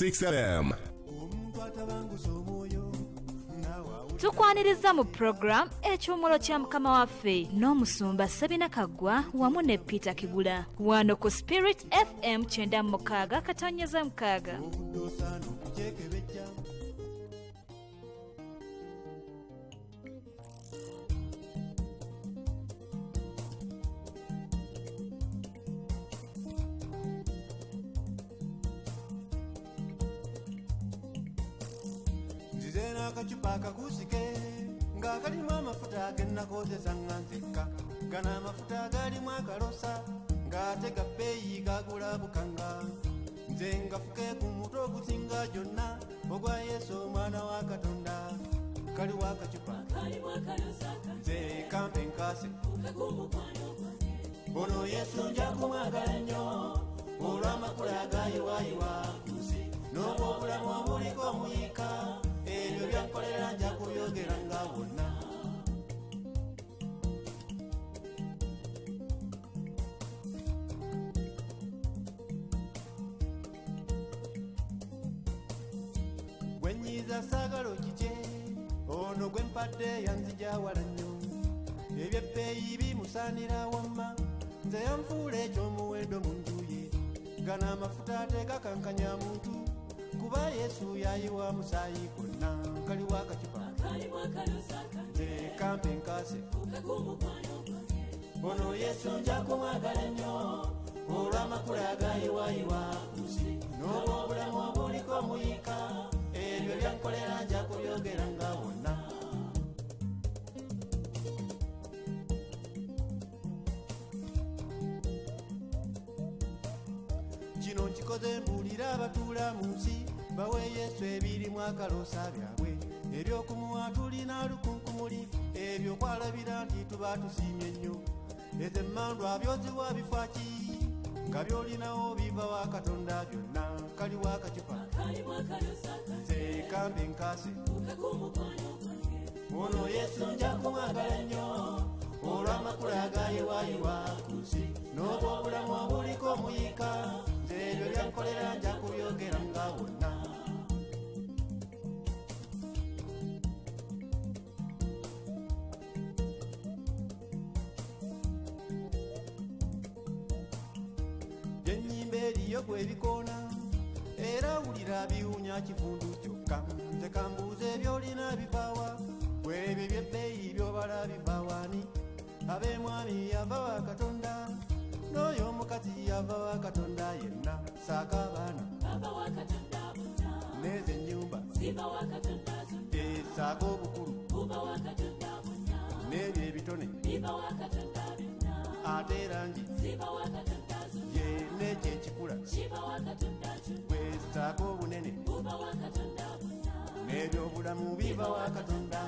106 FM. Tukwaniriza mu program ekyomolo kya mukama waffe n'omusumba Sabina Kaggwa wamu ne Peter Kigula wano ku Spirit FM 96 katonyeza mukaaga. Akachupa kakusike nga kalimu amafuta agenda kozesa nganzika gana amafuta galimu akalosa nga tega peyi gagula bukanga nze ngafuke ku mutwe ogusinga gyonna ogwa Yesu omwana wa Katonda kaliwo akachupa nze kampe nkase ono Yesu nja kumwagala nnyo olw'amakula agayiwayiwa kusi n'obwobulamu obuliko omuyika ebyo byankolera nja kubyogera nga wonna gwenyiza saagalo kike ono gwe mpadde yanzija wala nnyo ebyebbeeyi bimusaanira wamma nze yanfuula ekyomuwendo mu nju ye gana amafuta ateekakankanya muntu kuba Yesu yayiwa musaayi gonna kaliwo akacupa nze kampe nkase ono Yesu nja kumwagala nnyo olw'amakula agayiwayiwa kusi n'obwobulamu obuliko omuyika ebyo byankolera nja kubyogera nga wonna kino nkikoze mbuulira abatuula mu nsi bawe Yesu ebirimu akaloosa byabwe ebyokumuwa tulina lukunkumuli ebyo kwalabira nti tuba tusiimye nnyo ezo emmandwa byoziwa bifaki nga byolinawo biva wa Katonda byonna kaliwo akacupa nze kambe nkase ono Yesu nja kumwagala nnyo olw'amakula agayiwayiwa kusi n'obwobulamu obuliko omuyika nze ebyo byankolera nja kubyogera nga wonna eriyo gwebikoona era wulira biwunya kivundu kyokka nze kambuuza ebyolina bivaawa bwebyo byebbeeyi byobala bivaawani ab'emwami yava wa Katonda n'oyo omukazi yava wa Katonda yenna saaka abaana n'ezo ennyumba saaka obukulu n'ebyo ebitone ate erangi n'ekyo ekikula bwestaako obunene n'ebyobulamu biva wa Katonda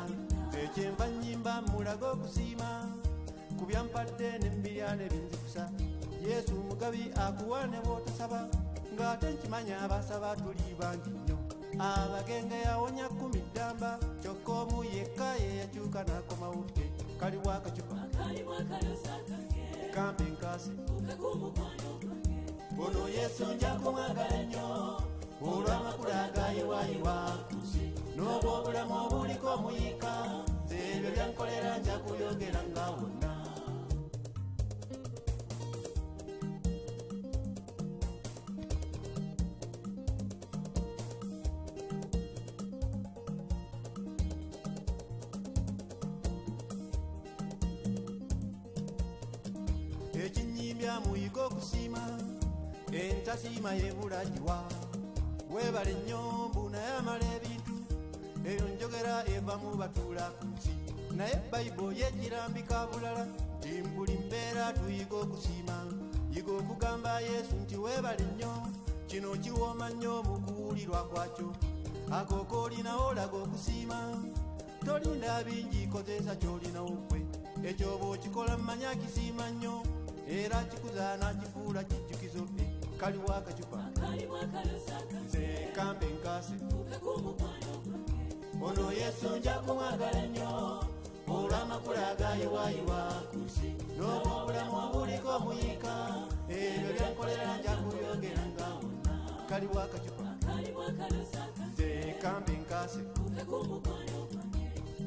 ekyenva nnyimba mulaga okusiima ku byampadde n'embirya n'ebinzikusa Yesu mugabi akuwa ne bw'otosaba ng'ate nkimanya abasaba tuli bangi nnyo abagenge yawonya 10 ddamba kyokka omu yekka ye yakyuka n'akomawo kaliwo akacupa kampe nkase ono Yesu nja kumwagala nnyo olw'amakula agayiwayiwa kusi n'obwobulamu obuliko omuyika nze ebyo byankolera nja kubyogera nga wonna ekinyimbya muyiga okusiima entasiima yebulagiwa webale nnyo mbu naye amala ebintu ebyo njogera eva mu batuula ku nsi naye Bayibuli yegirambika bulala nti mbuli mbeera tuyiga okusiima yiga okugamba Yesu nti webale nnyo kino kiwooma nnyo mu kuwulirwa kwakyo ako koolinawo olaga okusiima tolinda bingi kozesa kyolinawo ggwe ekyo bw'okikola mmanya kisiima nnyo era kikuza n'kifuula kijjukizo kaliwo akacupa nze kampe nkase ono Yesu nja kumwagala nnyo olw'amakula agayiwayiwa kusi n'obwobulamu obuliko omuyika ebyo byankolera nja kubyogera nga wonna kaliwo akacupa tekambe nkase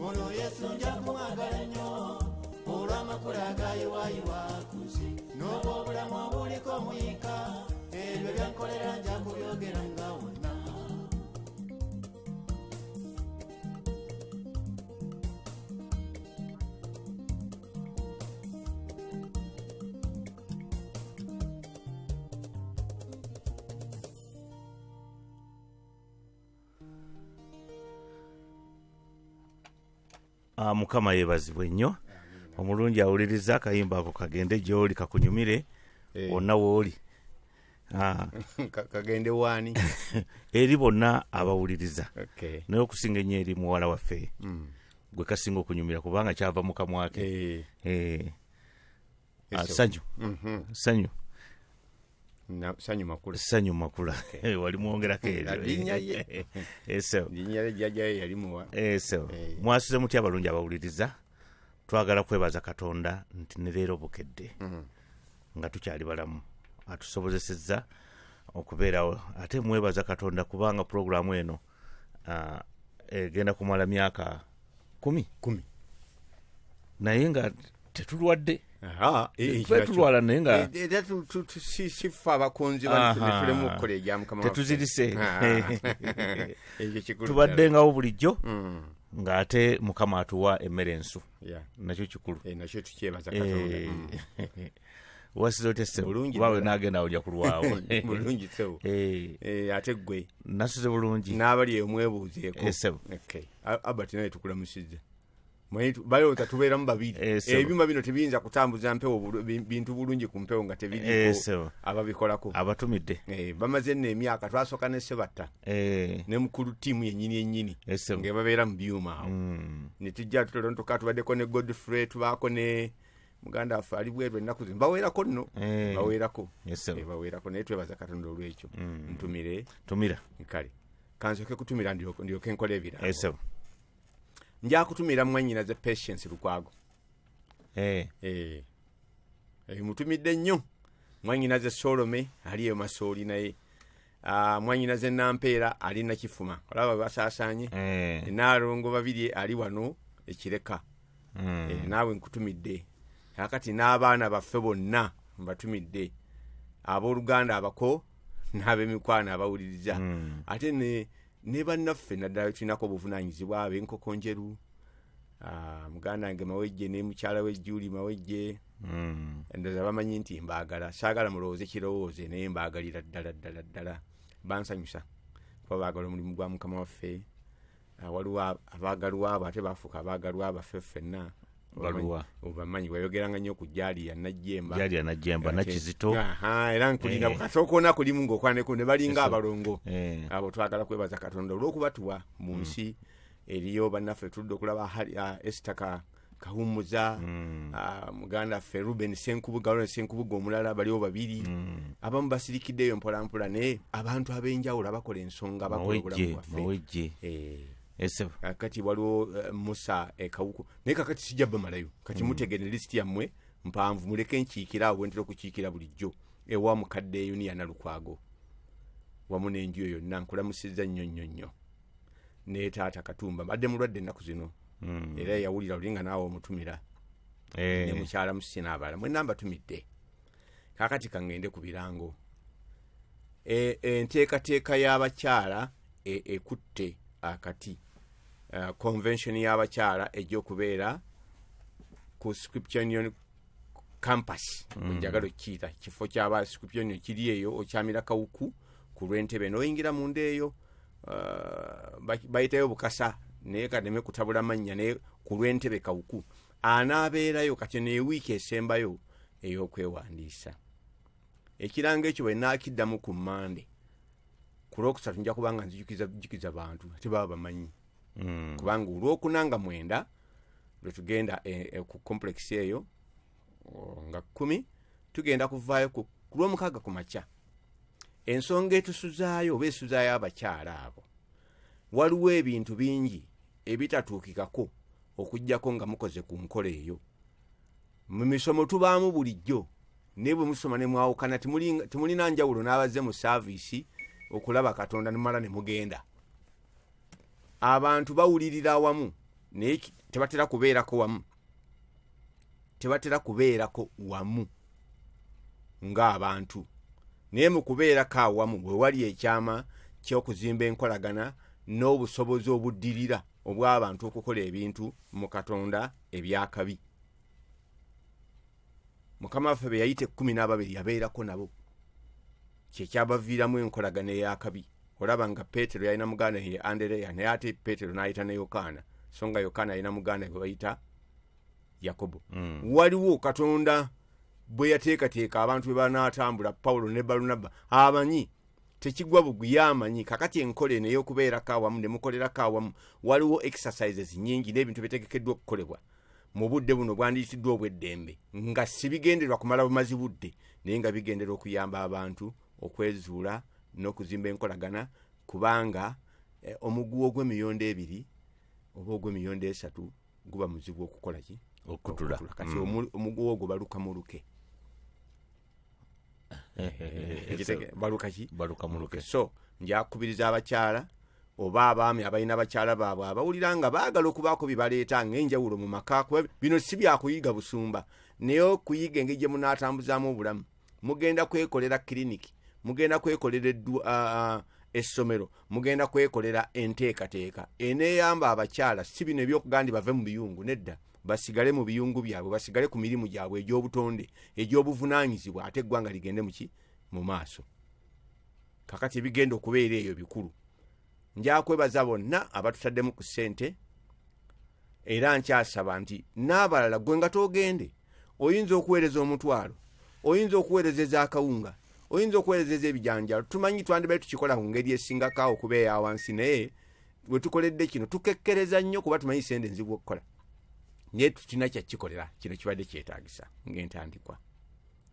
ono Yesu nja kumwagala nnyo olw'amakula agayiwayiwa ku nsi n'obw'obulamu obuliko muyika ebyo byankolera nja kubyogera nga wonna. Mukama yeebazibwe nnyo. Omulungi awuliriza akayimba ako kagende gy'oli kakunyumire wonna w'oli. Kagende wani Eri bonna abawuliriza. Okay. Naye okusinga ennyo eri muwala waffe gwe kasinga okunyumira kubanga kyava mu kamwa ke. Sanyu. Sanyu. Sanyu makula. Wali mwongerako eryo. Linnya ye. Eso. Linnya ye jjajja ye yali muwa. Eso. Mwasuze mutya abalungi abawuliriza. Twagala kwebaza Katonda nti ne leero bukedde. Nga tukyali balamu. Atusobozesezza okubeerawo. Ate mwebaza Katonda kubanga programu eno egenda kumala myaka 10. Naye nga tetulwadde. Twetulwala naye nga sifa abakunzi batulemu okukola egya Mukama waffe. Tetuzirise. Tubaddengawo bulijjo ng'ate Mukama atuwa emmere ensu. Nakyo kikulu. Nakyo tukyebaza Katonda. Wasizo tese bawe nagenda ojja kulwawo. Bulungi sewo. Ate gwe nasuze bulungi n'abali omwebuuzeeko. Okay. Albert naye tukulamusizza. Bayo tatubeera mu babiri. Ebyuma bino tebiyinza kutambuza mpewo bintu bulungi ku mpewo nga tebiriko ababikolako. Abatumidde. Bamaze nne emyaka twasooka ne Sebatta. Ne mukulu ttiimu yennyini nga babeera mu byuma awo. Ne tujja tutontoka tubaddeko ne Godfrey tubaako ne muganda waffe ali bweru ennaku zino baweerako nno. Baweerako. Baweerako naye twebaza Katonda olw'ekyo. Ntumire. Tumira. Kale. Kansoke kutumira ndyoke nkola ebirala. Nja kutumira Mwannyinaze Patience Lukwago. Mutumidde nnyo. Mwannyinaze Solome aliyo Masooli naye. Mwannyinaze Nampeera ali na Kifuma. Olaba basaasaanye. Naalongo babiri ali wano ekireka. Naawe nkutumidde. Kakati n'abaana baffe bonna mbatumidde. Abooluganda abako n'ab'emikwano abawuliriza. Ate ne bannaffe naddala tulinako obuvunaanyizibwa ab'enkoko njeru. Muganda wange Mawejje ne mukyala we Julie Mawejje. Endowooza bamanyi nti mbaagala. Saagala mulowooze kirowooze naye mbaagalira ddala. Bansanyusa. Kuba baagala omulimu gwa Mukama waffe. Waliwo abaagalwa abo ate baafuuka abaagalwa abaffe ffenna. Obamanyi wayogeranga nnyo ku Jaaliya Najjemba Nakizito. Era nkulina kasookoona kulimu ng'okwaneko ne balinga abalongo. Abo twagala kwebaza Katonda olw'okubatuwa mu nsi eriyo bannaffe tuludde okulaba Esther Kahumuza, muganda ffe Ruben Senkubuga omulala baliwo babiri. Abamu basirikiddeyo mpolampola naye abantu ab'enjawulo abakola ensonga bakola obulamu bwaffe. Kati waliwo Musa Kawuku naye kakati sijja bamalayo kati mutegere listi yammwe mpanvu muleke nkiikira awo ntera okukiikira bulijjo ewa mukadde eyo ni Lukwago wamu n'enju eyo yonna nkulamusizza nnyo ne taata Katumba badde mulwadde ennaku zino era yawulira olinga naawe omutumira ne mukyala Musina abala mwenna mbatumidde. Kakati kangende ku birango enteekateeka y'abakyala ekutte akati. Convention y'abakyala ejjokubeera ku Scripture Union campus njagalo kiyita kifo ky'aba Scripture Union kiri eyo okyamira Kawuku ku Lwentebe n'oyingira munda eyo bayitayo Bukasa naye kademe kutabula mannya ne ku Lwentebe Kawuku anaabeerayo kati n'ewiiki esembayo ey'okwewandiisa. Ekiranga ekyo bwe naakiddamu ku Mande ku Lwokusatu nja kubanga nzijukiza bantu ate baba bamanyi. Kubanga Olwokunanga 9 lwe tugenda ku complex eyo nga 10 tugenda kuvaayo ku Lwomukaaga ku makya. Ensonga etusuzaayo oba esuzaayo abakyala abo waliwo ebintu bingi ebitatuukikako okujjako nga mukoze ku nkola eyo. Mu misomo tubaamu bulijjo naye bwe musoma ne mwawukana temulina njawulo n'abazze mu saavisi okulaba Katonda nemala ne mugenda. Abantu bawulirira awamu naye tebatera kubeerako wamu. Tebatera kubeerako wamu ng'abantu. Naye mu kubeerako awamu bwe wali ekyama ky'okuzimba enkolagana n'obusobozi obuddirira obw'abantu okukola ebintu mu Katonda ebyakabi. Mukama waffe be yayita 12 yabeerako nabo. Kyekyabaviiramu enkolagana ey'akabi. Olaba nga Peetero yalina muganda ye Andereya, naye ate Peetero n'ayita ne Yokaana, so nga Yokaana yalina muganda gwe bayita Yakobo. Waliwo Katonda bwe yateekateeka abantu be banaatambula Pawulo ne Balunabba amanyi. Tekigwa bugwi yamanyi. Kakati enkola eno ey'okubeerako awamu ne mukolerako awamu waliwo exercises nyingi n'ebintu bitegekeddwa okukolebwa mu budde buno bwandiyitiddwa obw'eddembe nga si bigenderwa kumala bumazi budde naye nga bigendera okuyamba abantu okwezuula n'okuzimba enkolagana kubanga omuguwa ogw'emiyondo 2 oba ogw'emiyondo 3 guba muzibu okukola ki? Okutula. Kati omuguwa ogwo baluka mu luke. Baluka ki? Baluka mu luke. So njakubiriza abakyala oba abaami abalina bakyala baabwe abawulira nga baagala okubaako bibaleeta ng'enjawulo mu maka kuba bino si byakuyiga busumba naye okuyiga engeri gye munaatambuzaamu obulamu. Mugenda kwekolera kiriniki, mugenda kwekolera essomero, mugenda kwekolera enteekateeka eneeyamba abakyala si bino ebyokugandi bave mu biyungu nedda. Basigale mu biyungu byabwe, basigale ku mirimu gyabwe egy'obutonde egy'obuvunaanyizibwa ate eggwanga ligende mu maaso. Kakati bigenda okubeera eyo bikulu. Njakwebaza bonna abatutaddemu ku ssente era nkyasaba nti n'abalala gwe nga toogende oyinza okuweereza omutwalo, oyinza okuweereza ez'akawunga, oyinza okuweereza ebijanjalo. Tumanyi twandibaye tukikola ku ngeri esingako okubeera wansi naye bwe tukoledde kino tukekkereza nnyo kuba tumanyi sente nzibu okukola. Naye tutina kyakikolera kino kibadde kyetaagisa ng'entandikwa.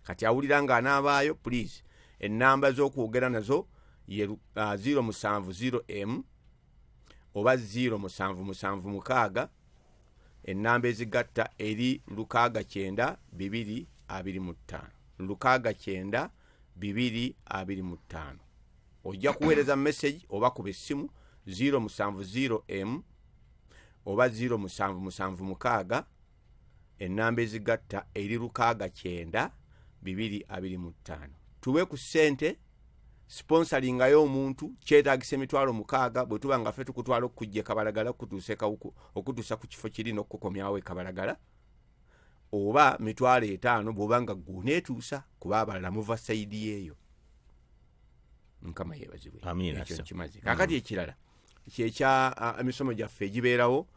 Kati awulira nga anaabaayo please ennamba z'okwogera nazo ye 070M oba 07776 ennamba ezigatta eri 692225 692225. Ojja kuweereza message oba kuba essimu 070M oba 07776 ennamba ezigatta eri 692225. Tuwe ku ssente sponsoringayo omuntu kyetaagisa emitwalo 6 bwe tuba nga ffe tukutwala okujja Kabalagala okutuusa ku kifo kiri n'okukomyawo Kabalagala oba mitwalo 5 bw'oba nga guneetuusa kuba abalala muva sayidi yeeyo. Mukama yeebazibwe. Ekyo kimazi. Kakati ekirala kyekya emisomo gyaffe egibeerawo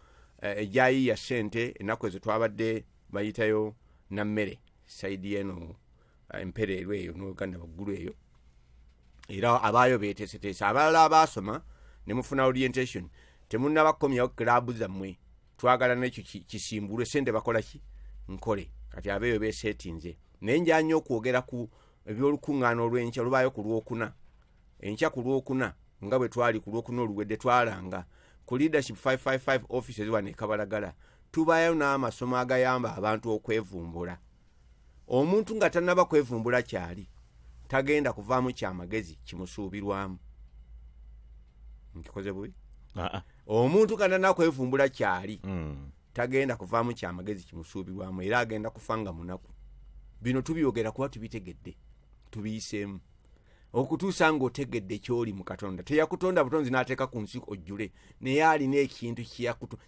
egyayiiya ssente ennaku ezo twabadde bayitayo na mmere sayidi eno empereerwa eyo n'Uganda waggulu eyo. Era abaayo beeteeseteese abalala abaasoma ne mufuna orientation temunnabakomyawo kiraabu zammwe twagala nekyo kisimbulwe sente bakola ki nkole. Kati abeeyo beeseetinze naye njya nnyo okwogera ku ebyolukuŋŋaana olw'enkya olubaayo ku Lwokuna. Enkya ku Lwokuna nga bwe twali ku Lwokuna oluwedde twalanga ku leadership 555 offices wano e Kabalagala tubaayo n'amasomo agayamba abantu okwevumbula. Omuntu nga tannaba kwevumbula kyali tagenda kuvaamu kyamagezi kimusuubirwamu. Nkikoze bubi? Omuntu nga tannaba kwevumbula kyali tagenda kuvaamu kyamagezi kimusuubirwamu era agenda kufanga munaku. Bino tubyogera kuba tubitegedde tubiyiseemu okutuusa ng'otegedde kyoli mu Katonda. Teyakutonda butonzi n'ateeka ku nsi ojjule naye alina ekintu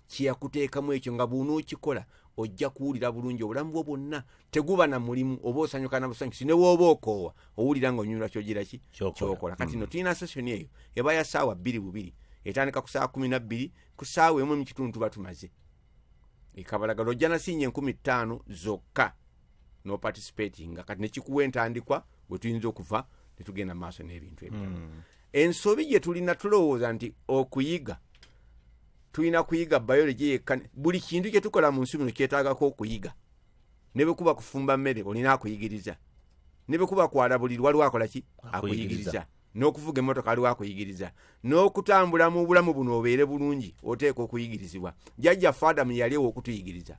kiyakuteekamu ekyo nga bw'onookikola ojja kuwulira bulungi obulamu bwo bwonna. Teguba na mulimu oba osanyuka na busanyusi ne wooba okoowa owulira ng'onyumirwa kyogira ki kyokola. Kati no tulina session eyo eba ya ssaawa 2 etandika ku ssaawa 12 ku ssaawa 1:30 tuba tumaze. Kabalagala ojja nasinya 15,000 zokka no participating kati nekikuwa entandikwa bwe tuyinza okuva ne tugenda maaso n'ebintu ebyo. Ensobi gye tulina tulowooza nti okuyiga tulina kuyiga biology yekka. Buli kintu kye tukola mu nsi muno kyetaagako okuyiga. Ne bwe kuba kufumba mmere olina akuyigiriza, ne bwe kuba kwalabulirwa waliwo akola ki akuyigiriza, n'okuvuga emmotoka waliwo akuyigiriza, n'okutambula mu bulamu buno obeere bulungi oteeka okuyigirizibwa. Jjajjaffe Adamu yaliwo okutuyigiriza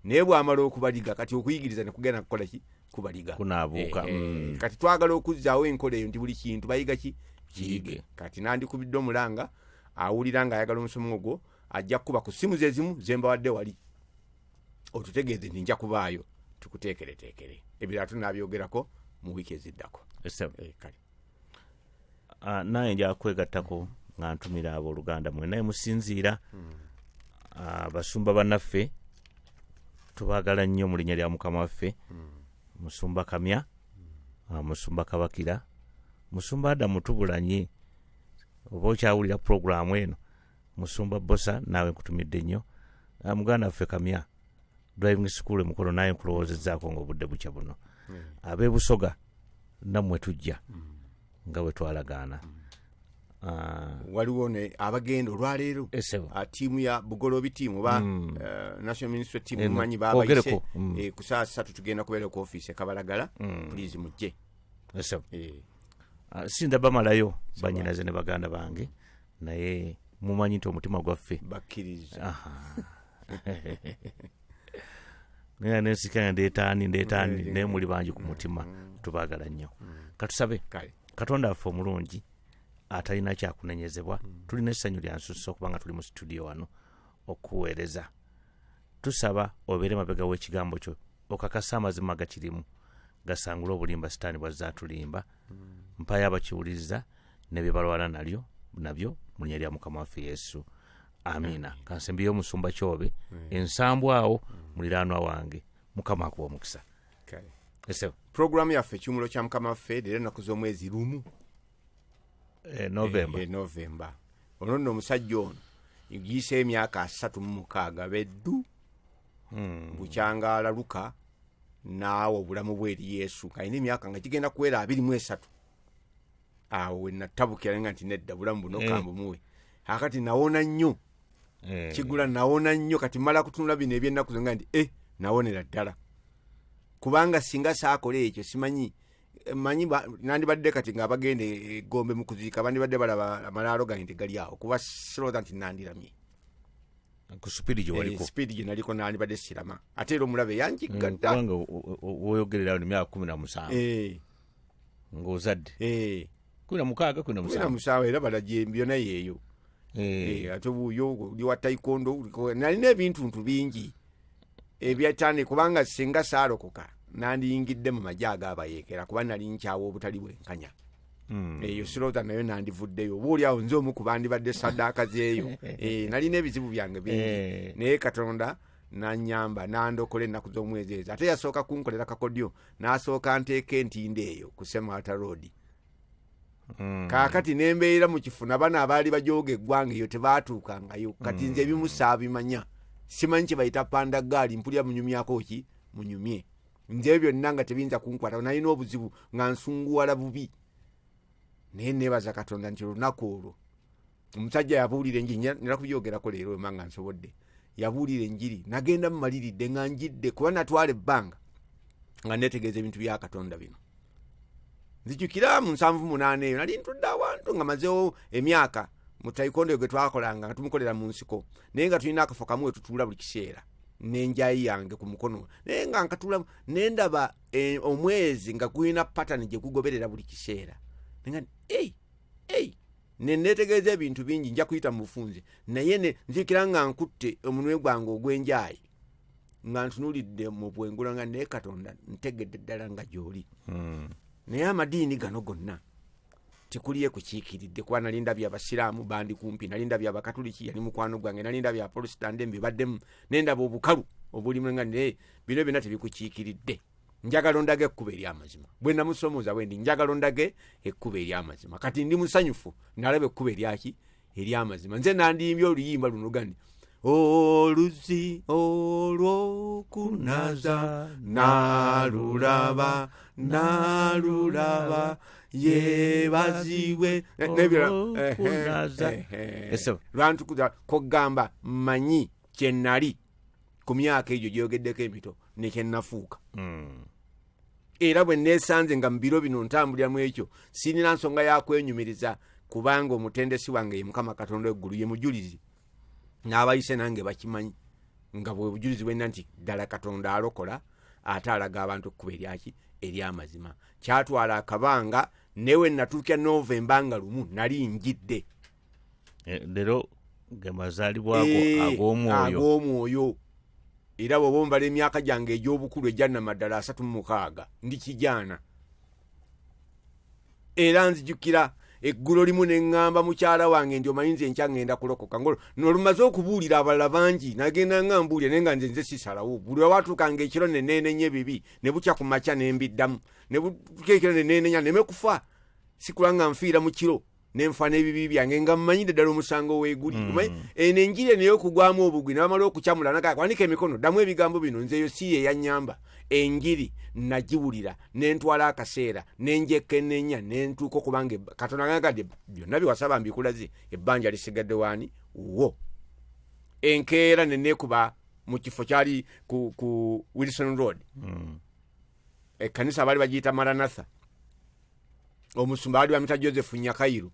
naye bw'amala okubaliga kati okuyigiriza ne kugenda kukola ki kubaliga kunaabuuka. Kati twagala okuzzaawo enkola eyo nti buli kintu bayiga ki kiyige. Kati nandikubidde omulanga awulira nga ayagala omusomo ogwo ajja kuba ku simu zezimu zembawadde wali otutegeeze nti nja kubaayo tukuteekereteekere. Ebirala tunabyogerako mu wiiki eziddako. Kale naye nja kwegattako nga ntumira abooluganda mwenna musinziira basumba bannaffe tubaagala nnyo mu linnya lya Mukama waffe. Musumba Kamya, Musumba Kabakira, Musumba Adamu Tubulanye, oba okyawulira puroguramu eno. Musumba Bosa naawe nkutumidde nnyo. Muganda waffe Kamya driving school emukolo naye nkulowoozezzaako ng'obudde bukya buno. Ab'e Busoga nammwe tujja nga bwe twalagaana. Waliwo ne abagenda olwaleero tiimu ya Bugolobi tiimu ba National Ministry team mumanyi baabayise ku saa 3 tugenda kubeera ku ofiisi Kabalagala. Please mujje. Sinda bamalayo banyinaze ne baganda bange naye mumanyi nti omutima gwaffe bakkiriza. Nena nensikanga ndeetaani naye muli bangi ku mutima tubaagala nnyo. Katusabe Katonda waffe omulungi atalina kyakunenyezebwa. Tulina essanyu lya nsusso okubanga tuli mu studio wano okuweereza. Tusaba obeere mabega w'ekigambo kyo okakasa amazima gakirimu gasangula obulimba sitaani bwazze atulimba. Mpayo abakiwuliriza ne bye balwala nabyo mu linnya lya Mukama waffe Yesu. Amiina. Kansembiyo Musumba Kyobe ensambu awo muliraanwa wange. Mukama akuwa omukisa. Programu yaffe Ekiyumulo kya Mukama waffe leero ennaku z'omwezi lumu Novemba. Ono nno omusajja ono yigiyise emyaka 36 beddu bukyanga Luka naawe obulamu bw'eri Yesu alina emyaka nga gigenda kuwera 23. Awo wenatabukira nga nti nedda bulamu buno kambumuwe. Akati nawona nnyo kigula nawona nnyo kati mala kutunula bino ebyennaku zonga nti nawonera ddala kubanga singa saakole ekyo simanyi manyi nandibadde kati nga abagende Gombe mu kuziika bandibadde balaba amalaalo gange nti gali awo kuba siroza nti nandiramye ku speed gye waliko speed gye naliko nandibadde sirama ate era omulabe yanjiggadda kubanga woyogerera mu myaka 17 ng'ozadde 16 era balaje byonna yeeyo ate buuyo oli wa taekwondo nalina ebintuntu bingi ebyatane kubanga singa saalokoka nandiyingidde mu majja ag'abayeekera kuba nali nkyawa obutali bwenkanya. Eyo siroza nayo nandivuddeyo obaoli awo nze omu ku bandibadde saddaaka zeeyo. Nalina ebizibu byange bingi naye Katonda nanyamba nandokola ennaku z'omwezi ezo. Ate yasooka kunkolera kakodyo n'asooka nteeka entindo eyo ku Semata Road. Kaakati nembeera mu kifuna bana abaali bajooga eggwanga eyo tebaatuukangayo kati nze ebimu saabimanya simanyi kye bayita panda gaali mpulira munyumyako ki munyumye nze byonna nga tebiyinza kunkwata nalina obuzibu nga nsunguwala bubi naye neebaza Katonda nti olunaku olwo omusajja yabuulira enjiri nira kubyogerako leero emanga nsobodde yabuulira enjiri nagenda mumaliridde nga njidde kuba natwala ebbanga nga netegeeza ebintu bya Katonda bino. Nzijukira mu 78 eyo nali ntudde awantu nga mazeewo emyaka mu taekwondo gwe twakolanga nga tumukolera mu nsiko naye nga tulina akafo kamu we tutuula buli kiseera n'enjayi yange ku mukono naye nga nkatula nendaba omwezi nga gulina pattern gye gugoberera buli kiseera nga netegeeza ebintu bingi nja kuyita mu bufunze naye nzikira nga nkutte omunwe gwange ogw'enjayi nga ntunulidde mu bwengula nga naye Katonda ntegedde ddala nga gy'oli. Naye amadiini gano gonna tekuliye kukiikiridde kuba nalinda by'abasiraamu bandi kumpi nalinda by'abakatuliki yali mukwano gwange nalinda bya protestant mbibaddemu nendaba obukalu obulimu nga naye bino byonna tebikukiikiridde. Njagala ondage ekkubo ery'amazima bwe namusomooza bwendi njagala ondage ekkubo ery'amazima kati ndi musanyufu nalaba ekkubo ery'amazima nze nandiyimbye oluyimba luno gandi oluzi olw'okunaza nalulaba yebaziwe lwantukuza kogamba manyi kyenali ku myaka egyo gyogeddeko emito nekyennafuuka era bwe neesanze nga mu biro bino ntambuliramu ekyo sinina nsonga yakwenyumiriza kubanga omutendesi wange ye Mukama Katonda eggulu ye mujulizi n'abayise nange bakimanyi nga bwe bujulizi bwenna nti ddala Katonda alokola ate alaga abantu ekkuba ery'amazima. Kyatwala akabanga newe natuukya Novemba nga lumu nali njidde leero gemazaalibwako ag'omwoyo era bw'oba ombala emyaka gyange egy'obukulu egyannamaddala 36 ndikijaana. Era nzijukira eggulo limu ne ŋŋamba mukyala wange nti omanyi nze enkya ŋŋenda kulokoka nolumaze okubuulira abalala bangi nagenda nga mbuulira naye nga nze sisalawo buli watuukanga ekiro ne neenenya ebibi ne bukya ku makya ne mbiddamu ne butuuka ekiro ne neenenya neme kufa sikula nga nfiira mu kiro ne nfa n'ebibi byange nga mmanyidde ddala omusango weeguli. Eno enjiri naye okugwamu obugwi ne bamala okukyamula nakwandika emikono ddamu ebigambo bino nzeyo si ye yannyamba. Enjiri nagiwulira nentwala akaseera nenjeka enenya nentuuka okubanga Katonda agangadde byonna biwasaba mbikulaze ebbanja lisigadde waani wo. Enkeera nenekuba mu kifo kyali ku Wilson Road ekkanisa baali bagiyita Maranatha. Omusumba baali bamuyita Joseph Nyakairu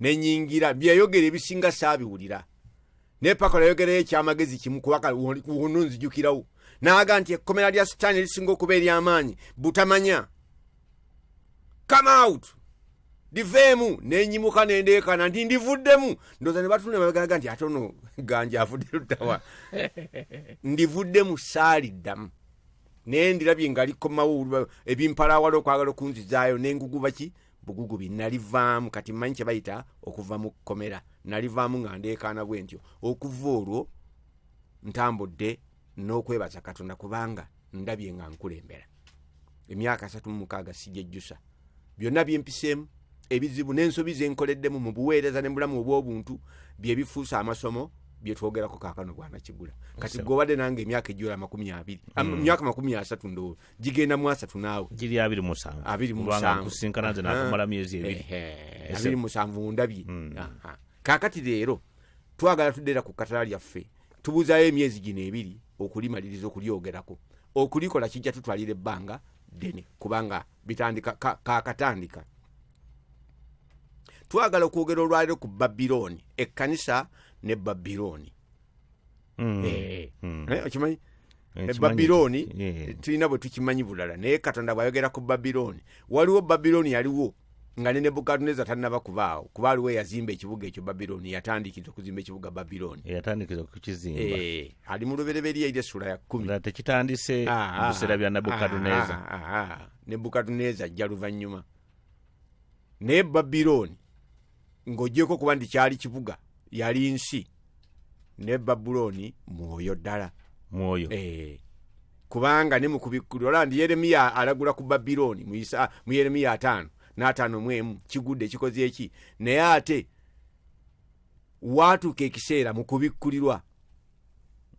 nenyingira byayogera ebisinga saabiwulira nepaka yayogerayo ekyamagezi kimu kubaka wono nzijukirawo naaga nti ekkomera lya Sitaani lisinga okuba ery'amaanyi butamanya come out liveemu nenyimuka nendeekana nti ndivuddemu ndooza ne batunde babagalaga nti atono ganja avudde lutawa ndivuddemu saaliddamu naye ndirabye nga likomawo ebimpalawala okwagala okunzizaayo nenguguba ki bugugubi nalivaamu kati mmanyi kye bayita okuva mu kkomera nalivaamu nga ndeekaana bwe ntyo. Okuva olwo ntambudde n'okwebaza Katonda kubanga ndabye nga nkulembera emyaka 36 sijejjusa byonna byempiseemu ebizibu n'ensobi zenkoleddemu mu buweereza ne bulamu obw'obuntu bye bifuusa amasomo bye twogerako kaakano Bwana Kigula. Kati gwobadde nange emyaka ejjula 20 emyaka 30 ndowooza gigenda mu 3 naawe giri 27 kusinkana nze nakumala myezi 27 ndabye. Kaakati leero twagala tuddeera ku katala lyaffe tubuuzaayo emyezi gino 2 okulimaliriza okulyogerako okulikola kijja tutwalira ebbanga ddene kubanga bitandika kaakatandika. Twagala okwogera olwaliro ku Babilooni ekkanisa ne Babilooni. Okimanyi Babilooni tulina bwe tukimanyi bulala naye Katonda bwayogera ku Babilooni waliwo Babilooni yaliwo nga ne Nebukadneza tannaba kubaawo kuba aliwo yazimba ekibuga ekyo Babilooni yatandikiza okuzimba ekibuga Babilooni yatandikiza okukizimba ali mu lubereberye eri essula ya 10 tekitandise mu biseera bya Nebukadneza. Nebukadneza ajja luvannyuma naye Babilooni ng'ogyeko kuba nti kyali kibuga yali nsi ne Babulooni mwoyo ddala mwoyo kubanga ne mukubikkulira olandi Yeremiya alagula ku Babilooni mu Yeremiya 5:51 kigudde ekikoze eki naye ate waatuuka ekiseera mu kubikkulirwa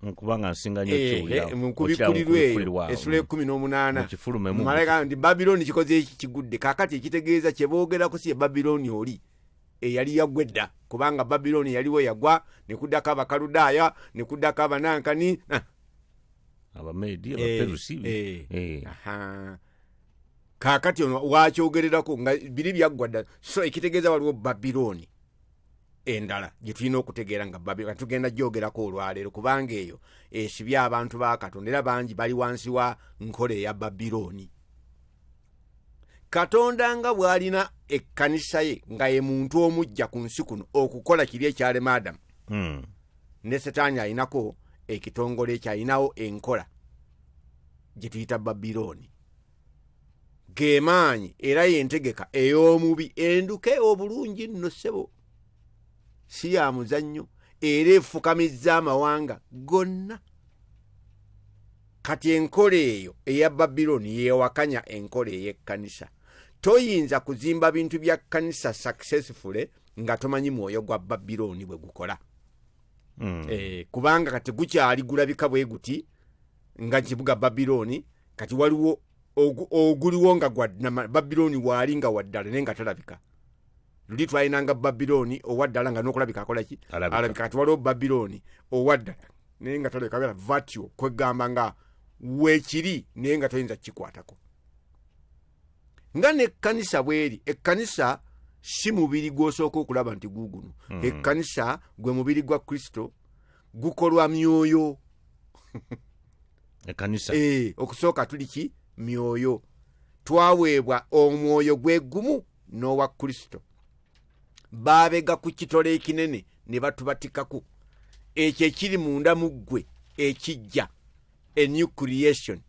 nkubanga nsinga nnyo ekiwulira mu kubikkulirwa eyo essula 18 malayika nti Babilooni kikoze eki kigudde kaakati ekitegeeza kye boogerako si ye Babilooni oli eyali yagwedda kubanga Babilooni yaliwo yagwa ne kuddako Abakaludaaya ne kuddako Abanankani Abamedi Abaperusi. Kaakati ono wakyogererako nga biri byaggwa dda so ekitegeeza waliwo Babilooni endala gye tulina okutegeera nga Babilooni tugenda gyogerako olwaleero kubanga eyo esibye abantu ba Katonda era bangi bali wansi wa nkola eya Babilooni. Katonda nga bw'alina ekkanisa ye nga ye muntu omujja ku nsi kuno okukola kiri ekyalema Adamu ne Setaani alinako ekitongole ekyalinawo enkola gye tuyita Babilooni gemaanyi era yentegeka ey'omubi enduke obulungi nno ssebo si ya muzannyo era efukamizza amawanga gonna. Kati enkola eyo eya Babilooni yeewakanya enkola ey'ekkanisa. Toyinza kuzimba bintu bya kkanisa successfully nga tomanyi mwoyo gwa Babilooni bwe gukola. Kubanga kati gukyali gulabika bwe guti nga kibuga Babilooni kati waliwo oguliwo nga gwa Babilooni waali nga waddala naye nga talabika. Luli twalinanga Babilooni owaddala nga n'okulabika akola ki alabika. Kati waliwo Babilooni owaddala naye nga talabika kabera vatio kwegamba nga weekiri naye nga toyinza kikwatako. Nga n'ekkanisa bweri ekkanisa si mubiri gw'osooka okulaba nti guguno ekkanisa gwe mubiri gwa Kristo gukolwa myoyo ekkanisa okusooka tuli ki myoyo twaweebwa omwoyo gwe gumu n'owa Kristo. Baabega ku kitole ekinene ne batubatikako ekyo ekiri munda mu ggwe ekijja a new creation.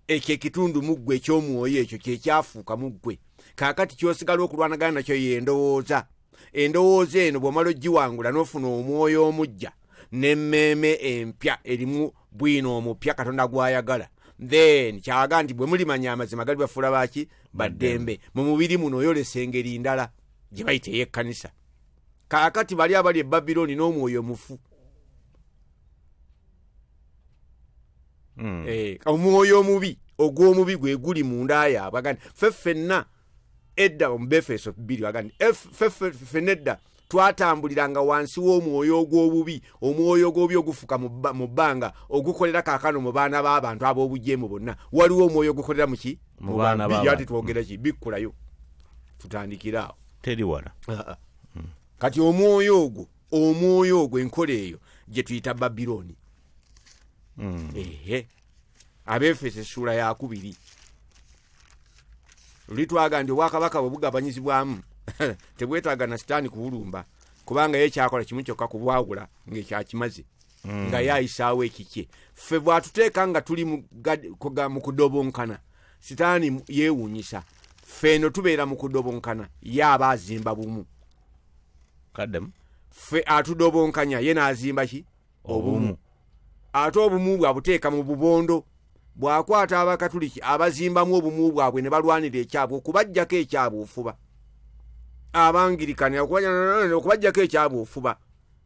Ekyo ekitundu mu ggwe eky'omwoyo ekyo kyekyafuuka mu ggwe. Kaakati kyosigala okulwanagana nakyo y'endowooza. Endowooza eno bw'omala ogiwangula n'ofuna omwoyo omujja n'emmeeme empya erimu bwino omupya Katonda gw'ayagala. Then kyaga nti bwe mulimanya amazima gali bafuula baaki baddembe. Mu mubiri muno oyolesa engeri ndala gye bayita ey'ekkanisa. Kaakati bali abali e Babiloni n'omwoyo mufu. Omwoyo omubi ogw'omubi gwe guli munda yaabwe. Agandi ffenna edda mu Befeso 2 agandi ffenna edda twatambuliranga wansi w'omwoyo ogw'obubi, omwoyo ogw'obubi ogufuka mu bbanga ogukolera kaakano mu baana b'abantu ab'obujeemu bonna. Waliwo omwoyo ogukolera mu ki? Mu baana b'abantu. Ati twogera ki? Bikkulayo tutandikiraawo. Teri wala. Kati omwoyo ogwo enkola eyo gye tuyita Babiloni. Abefeso essula ya 2. Luli twaga nti obwakabaka bwe bugabanyizibwamu tebwetaaga na sitaani kuwulumba, kubanga ye kyakola kimu kyokka kubwawula ng'ekyakimaze nga yayisaawo ekikye. Ffe bwatuteeka nga tuli mu kudobonkana sitaani yeewuunyisa. Ffe eno tubeera mu kudobonkana ye aba azimba bumu. Kaddemu ffe atudobonkanya ye n'azimba ki? Obumu. Ate obumu bwabuteeka mu bubondo. Bwakwata abakatuliki abazimbamu obumu bwabwe ne balwanira ekyabwe okubajjako ekyabwe ofuba. Abangirikani okubajjako ekyabwe ofuba.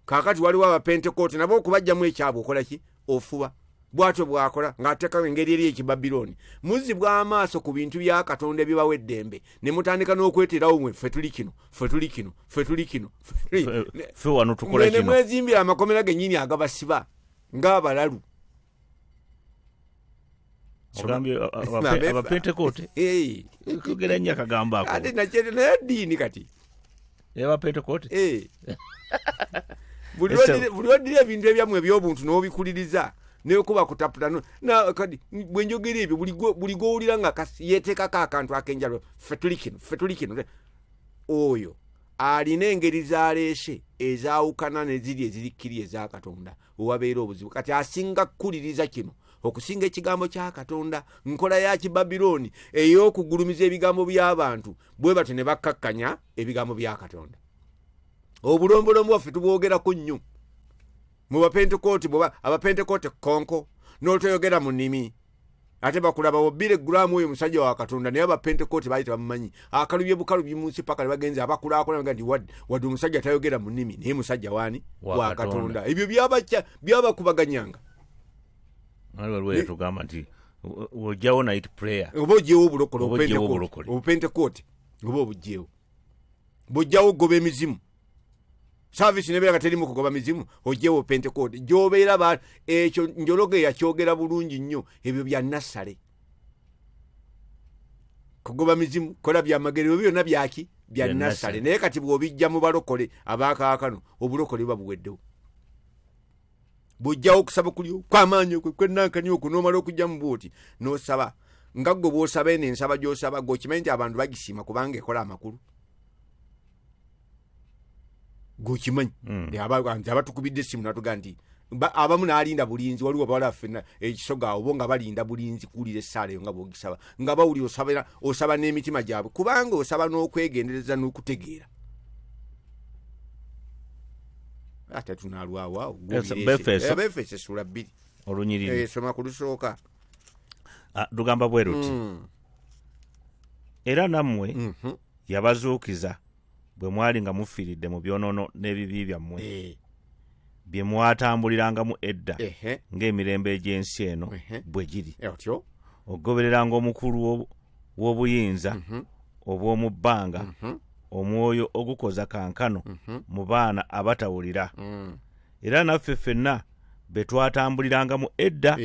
Kaakati waliwo abapentekooti nabo okubajjamu ekyabwe okola ki? Ofuba. Bwatyo bwakola ng'ateekawo engeri eri ekibabiloni. Muzibwa amaaso ku bintu bya Katonda ebibawa eddembe ne mutandika n'okweteerawo mwe ffe tuli kino. Ffe wano tukola kino. Ne mwezimbira amakomera gennyini agabasiba ng'abalalu. Ogambye abapentekooti kugera nnyo akagambo ako. Ate nakyete naye ddiini kati abapentekooti buli lwodira ebintu ebyammwe eby'obuntu n'obikuliriza neekuba kutaputa kati bwe njogera ebyo buli gw'owulira nga yeeteekako akantu ak'enjalo ffe tuli kino oyo alina engeri zaleese ezaawukana ne ziri ezirikkiri eza Katonda owabeera obuzibu. Kati asinga kukuliriza kino okusinga ekigambo kya Katonda. Nkola ya Kibabiloni ey'okugulumiza ebigambo by'abantu bwe batyo ne bakkakkanya ebigambo bya Katonda. Obulombolombo waffe tubwogerako nnyo mu bapentekooti. Abapentekooti konko n'otoyogera mu nnimi ate bakulaba obbire gulaamu oyo musajja wa Katonda, naye abapentekooti baali tebamumanyi. Akalubye bukalubye mu nsi paka ne bagenze abakulaakulana nti wadde omusajja tayogera mu nnimi naye musajja waani? Wa Katonda. Ebyo byabakubaganyanga. Waliwo tugamba nti ojjawo night prayer oba ogyewo obulokole obupentekooti oba obugyewo bw'ojjawo ogoba emizimu saavisi nebeera nga terimu kugoba mizimu ogyewo obupentekooti gy'obeera ekyo njologe yakyogera bulungi nnyo. Ebyo bya nasale kugoba mizimu kola byamagerero byonna byaki bya nasale. Naye kati bw'obijja mu balokole abaakaakano obulokole buba buweddewo. Bujjawo okusaba kuli kw'amaanyi kwenankani okwo n'omala okujja mu bwoti n'osaba nga gwe bw'osaba eno ensaba gy'osaba gwe okimanyi nti abantu bagisiima kubanga ekola amakulu. Gwe okimanyi abatukubidde essimu natuga nti abamu n'alinda bulinzi. Waliwo bawala ffenna ekisoga awo bo nga balinda bulinzi kuwulira essaala eyo nga bw'ogisaba nga bawulira osaba n'emitima gyabwe kubanga osaba n'okwegendereza n'okutegeera. Ate tunalwawo Befeso essula 2 olunyiriri soma ku lusooka. Lugamba bwe luti era nammwe yabazuukiza bwe mwali nga mufiiridde mu byonoono n'ebibi byammwe bye mwatambulirangamu edda ng'emirembe egy'ensi eno bwe giri. Ogobereranga omukulu w'obuyinza obw'omu bbanga, omwoyo ogukoza kankano mu baana abatawulira. Era naffe ffenna be twatambulirangamu edda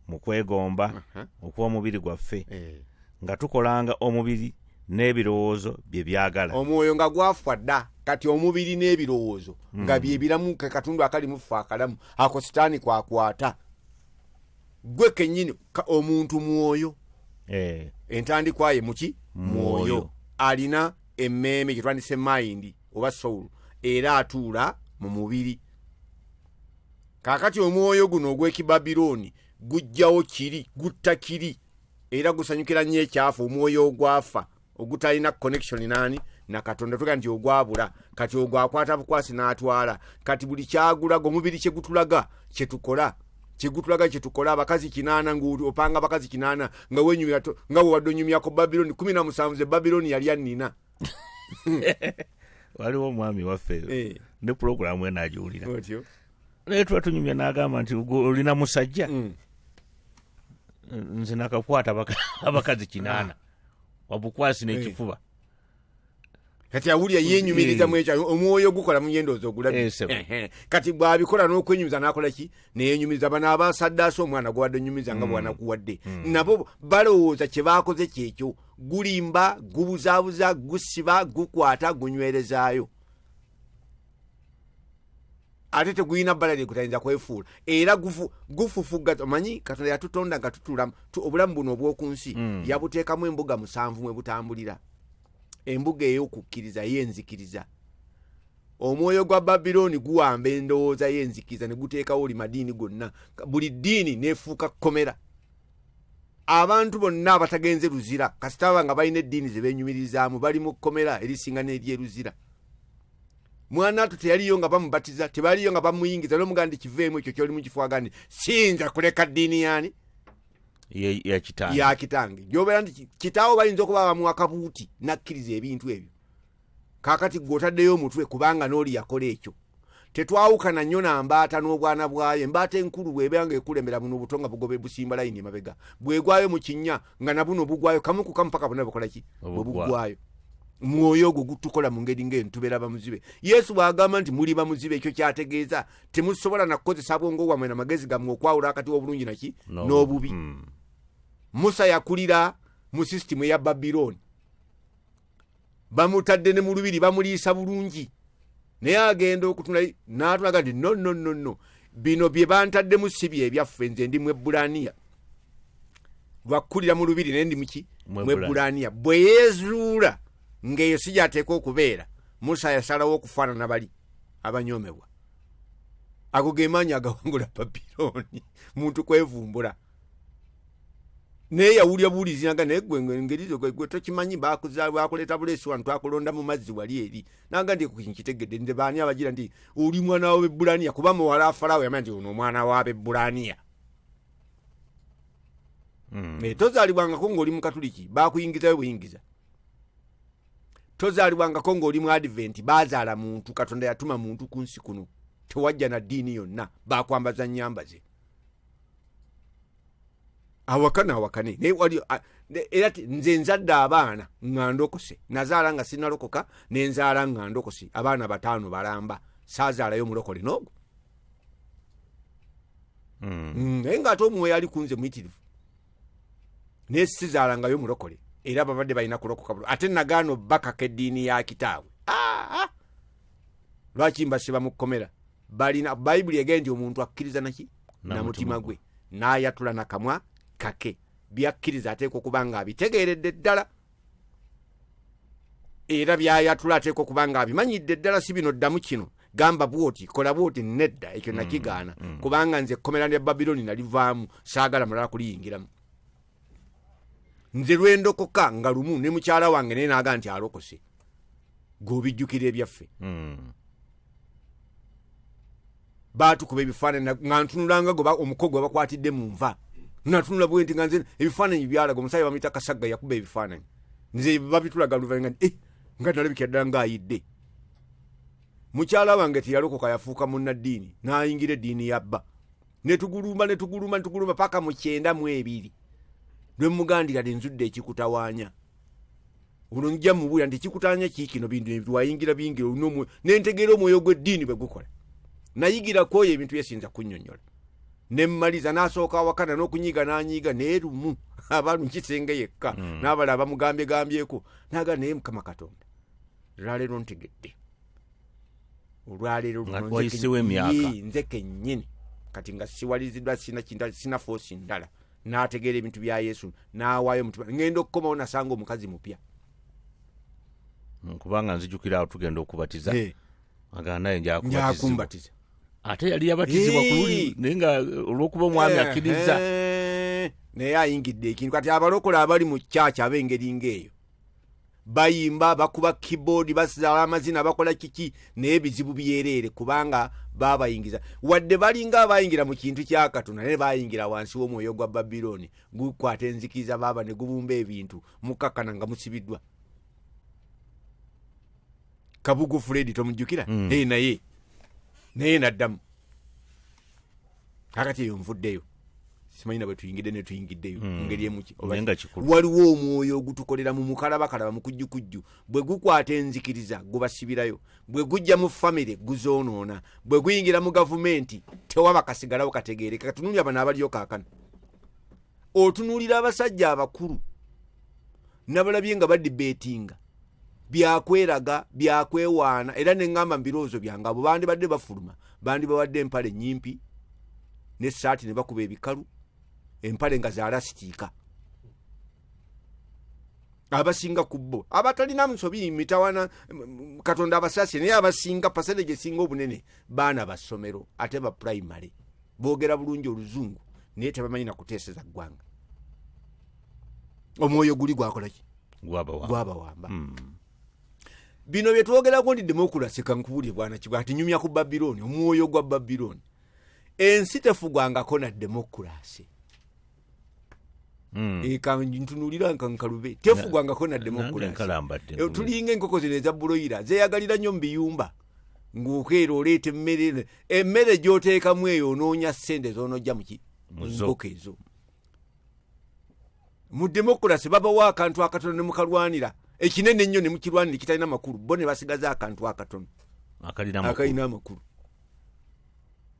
mu kwegomba okw'omubiri gwaffe nga tukolanga omubiri n'ebirowoozo bye byagala. Omwoyo nga gwafwa dda, kati omubiri n'ebirowoozo nga bye biramu katundu akali mufu akalamu ako sitaani kwakwata. Gwe kennyini omuntu mwoyo entandikwa ye muki mwoyo alina emmeeme gye twandise mind oba soul era atuula mu mubiri. Kaakati omwoyo guno ogw'ekibabirooni gujjawo kiri gutta kiri era gusanyukira nnyo ekyafa. Omwoyo ogwafa ogutalina connection nani na Katonda tuga nti ogwabula kati ogwakwata bukwasi n'atwala. Kati buli kyagulaga omubiri kye gutulaga kye tukola abakazi 8 ng'oli opanga abakazi 8 nga wenyumya nga wadde nyumya ko Babylon 17 ze Babylon yali annina. Waliwo omwami waffe ne program ena ajiwulira naye tuba tunyumya n'agamba nti olina musajja nze nakakwata abakazi 8 wabukwasi n'ekifuba. Kati awulya yenyumiriza mu ekyo omwoyo gukola mu yendozo ogulabi. Kati bwabikola n'okwenyumiza n'akola ki neyenyumiza bana abasaddaasa omwana gwadde nyumiza nga bwana kuwadde nabo balowooza kye baakoze kyekyo. Gulimba gubuzaabuza gusiba gukwata gunywerezaayo ate teguyina balali kutayinza kwefuula era gufufuga. Omanyi Katonda yatutonda nga tutula obulamu buno obw'oku nsi yabuteekamu embuga 7 mwe butambulira. Embuga ey'okukkiriza yenzikiriza. Omwoyo gwa Babiloni guwamba endowooza yenzikiriza ne guteekawo oli madiini gonna. Buli ddiini neefuuka komera. Abantu bonna abatagenze luzira kasitaba nga balina eddiini ze beenyumirizaamu bali mu kkomera erisinga n'eryeruzira. Mwana atu teyaliyo nga bamubatiza tebaliyo nga bamuyingiza n'omugandi kiveemu ekyo kyoli mu kifo agandi siyinza kuleka ddiini yaani ya kitange gy'obeera nti kitaawo bayinza okuba bamuwa kabuuti nakkiriza ebintu ebyo. Kaakati gw'otaddeyo omutwe kubanga n'oli yakola ekyo. Tetwawukana nnyo na mbaata n'obwana bwayo. Embaata enkulu bw'ebeera ng'ekulembera buno obuto nga bugobe busimba layini emabega bwegwayo mu kinnya nga na buno bugwayo kamu ku kamu paka bonna bukola ki bugwayo. Mwoyo ogwo gutukola mu ngeri ng'entubeera bamuzibe. Yesu bw'agamba nti muli bamuzibe ekyo kyategeeza temusobola na kukozesa bwongo bwammwe n'amagezi gammwe okwawula akati w'obulungi naki n'obubi. Musa yakulira mu sisitimu eya Babiloni. Bamutadde ne mu lubiri bamuliisa bulungi naye agenda okutuna n'atulaga nti no bino bye bantaddemu si bye ebyaffe nze ndi Mwebbulaniya. Lwakulira mu lubiri naye ndi muki Mwebbulaniya. Bwe yeezuula ng'eyo si gy'ateeka okubeera Musa yasalawo okufaanana bali abanyoomebwa. Ago ge maanyi agawangula Babiloni muntu kwevumbula. Naye yawulya buulizinaga naye gwe ngerizo gwe tokimanyi bakuleeta buleesi wano twakulonda mu mazzi wali eri nanga ndi kukitegedde nze baani abagira nti oli mwana wa Bebbulaniya kuba muwala wa Falaawo yamanya nti ono omwana wa Bebbulaniya. Tozaalibwangako ng'oli mu Katuliki baakuyingizayo buyingiza. Tozaalibwangako ng'oli mu Advent baazaala muntu Katonda yatuma muntu ku nsi kuno tewajja na ddiini yonna baakwambaza nnyambaze. Awakane naye wali era nze nzadde abaana nga ndokose nazaala nga sinalokoka nenzaala nga ndokose abaana 5 balamba saazaalayo mulokole n'ogwo. Naye ng'ate omwoyo ali kunze muyitirivu naye sizaalangayo mulokole era babadde balina kulokoka ate nagaano bakaka eddiini ya kitaabwe. Lwaki mbasiba mu kkomera balina Bayibuli egenda nti omuntu akkiriza naki na mutima gwe n'ayatula nakamwa kake byakkiriza ateekwa okuba nga abitegeeredde ddala era byayatula ateekwa okuba nga abimanyidde ddala. Si bino ddamu kino gamba bwoti kola bwoti nedda ekyo nakigaana kubanga nze ekkomera lya Babiloni nalivaamu saagala mulala kuliyingiramu. Nze lwendokoka nga lumu ne mukyala wange naye naaga nti alokose g'obijjukira ebyaffe. Baatukuba ebifaananyi nga ntunulanga omukogo gwe bakwatidde mu nva natunula bwenti nga nze ebifaananyi byalaga omusaayi bamuyita Kasagga yakuba ebifaananyi nze babitulaga luvannyuma nga nalabikira ddala ng'ayidde. Mukyala wange teyalokoka yafuuka munnaddiini n'ayingira eddiini yabba netugulumba paka mu 92 lwe mugandira nzudde ekikutawaanya olwo njja mubuulira nti ekikutawaanya kiikino bintu ebiwayingira bingira nentegeera omwoyo gw'eddiini bwe gukola. Nayigira kwoyo ebintu byesinza kunnyonnyola nemmaliza n'asooka awakana n'okunyiiga n'anyiiga naye lumu abantu nkisenge yekka n'abala abamugambyeko naga naye Mukama Katonda olwaleero ntegedde olwaleero wayisiwo emyaka nze kennyini kati nga siwaliziddwa sina foosi ndala n'ategeera ebintu bya Yesu n'awaayo mutima ngenda okukomawo nasanga omukazi mupya kubanga nzijukira awo tugenda okubatiza agana naye njakumbatiza ate yali yabatizibwa ku luli naye nga olw'okuba omwami akkiriza naye ayingidde ekintu kati abalokole abali mu kyaki ab'engeri ng'eyo bayimba bakuba keyboard basala amazina bakola kiki naye ebizibu byereere kubanga babayingiza wadde balinga abayingira mu kintu kya Katonda naye bayingira wansi w'omwoyo gwa Babiloni gukwata enzikiriza baba ne gubumba ebintu mukakana nga musibiddwa Kabugu Fred tomujjukira naye naddamu kakati eyo nvuddeyo simanyi nabwe tuyingidde ne tuyingiddeyo ngeri emuki waliwo omwoyo ogutukolera mu mukalabakalaba mu kujjukujju bwe gukwata enzikiriza gubasibirayo bwe gujja mu famire guzoonoona bwe guyingira mu gavumenti tewaba kasigalawo kategeereka katunulira bano abaliyo kaakano otunuulira abasajja abakulu nabalabye nga baddibeetinga byakweraga byakwewaana era neŋŋamba mbirowoozo byange abo bandi badde bafuluma bandi bawadde empale nyimpi n'essaati ne bakuba ebikalu empale nga za lasitiika abasinga ku bo abatalina musobi mitawana Katonda abasasi naye abasinga percentage esinga obunene baana basomero ate ba primary boogera bulungi oluzungu naye tebamanyi na kuteeseza ggwanga omwoyo guli gwakolaki gwabawamba bino bye twogerako ndi demokrasi kankubulye bwana kibwa ati nyumya ku Babiloni omwoyo gwa Babiloni ensi tefugwangako na demokrasi ntunulira nkankalube tefugwangako na demokrasi tulinga enkoko zino eza buloira zeyagalira nnyo mu biyumba ng'okeera oleeta emmere gy'oteekamu eyo onoonya ssente z'onojja muki nkoko ezo mu demokrasi babawo akantu akatono ne mukalwanira ekinene ennyo ne mukirwanira kitalina makulu bo ne basigaza akantu akatono akalina amakulu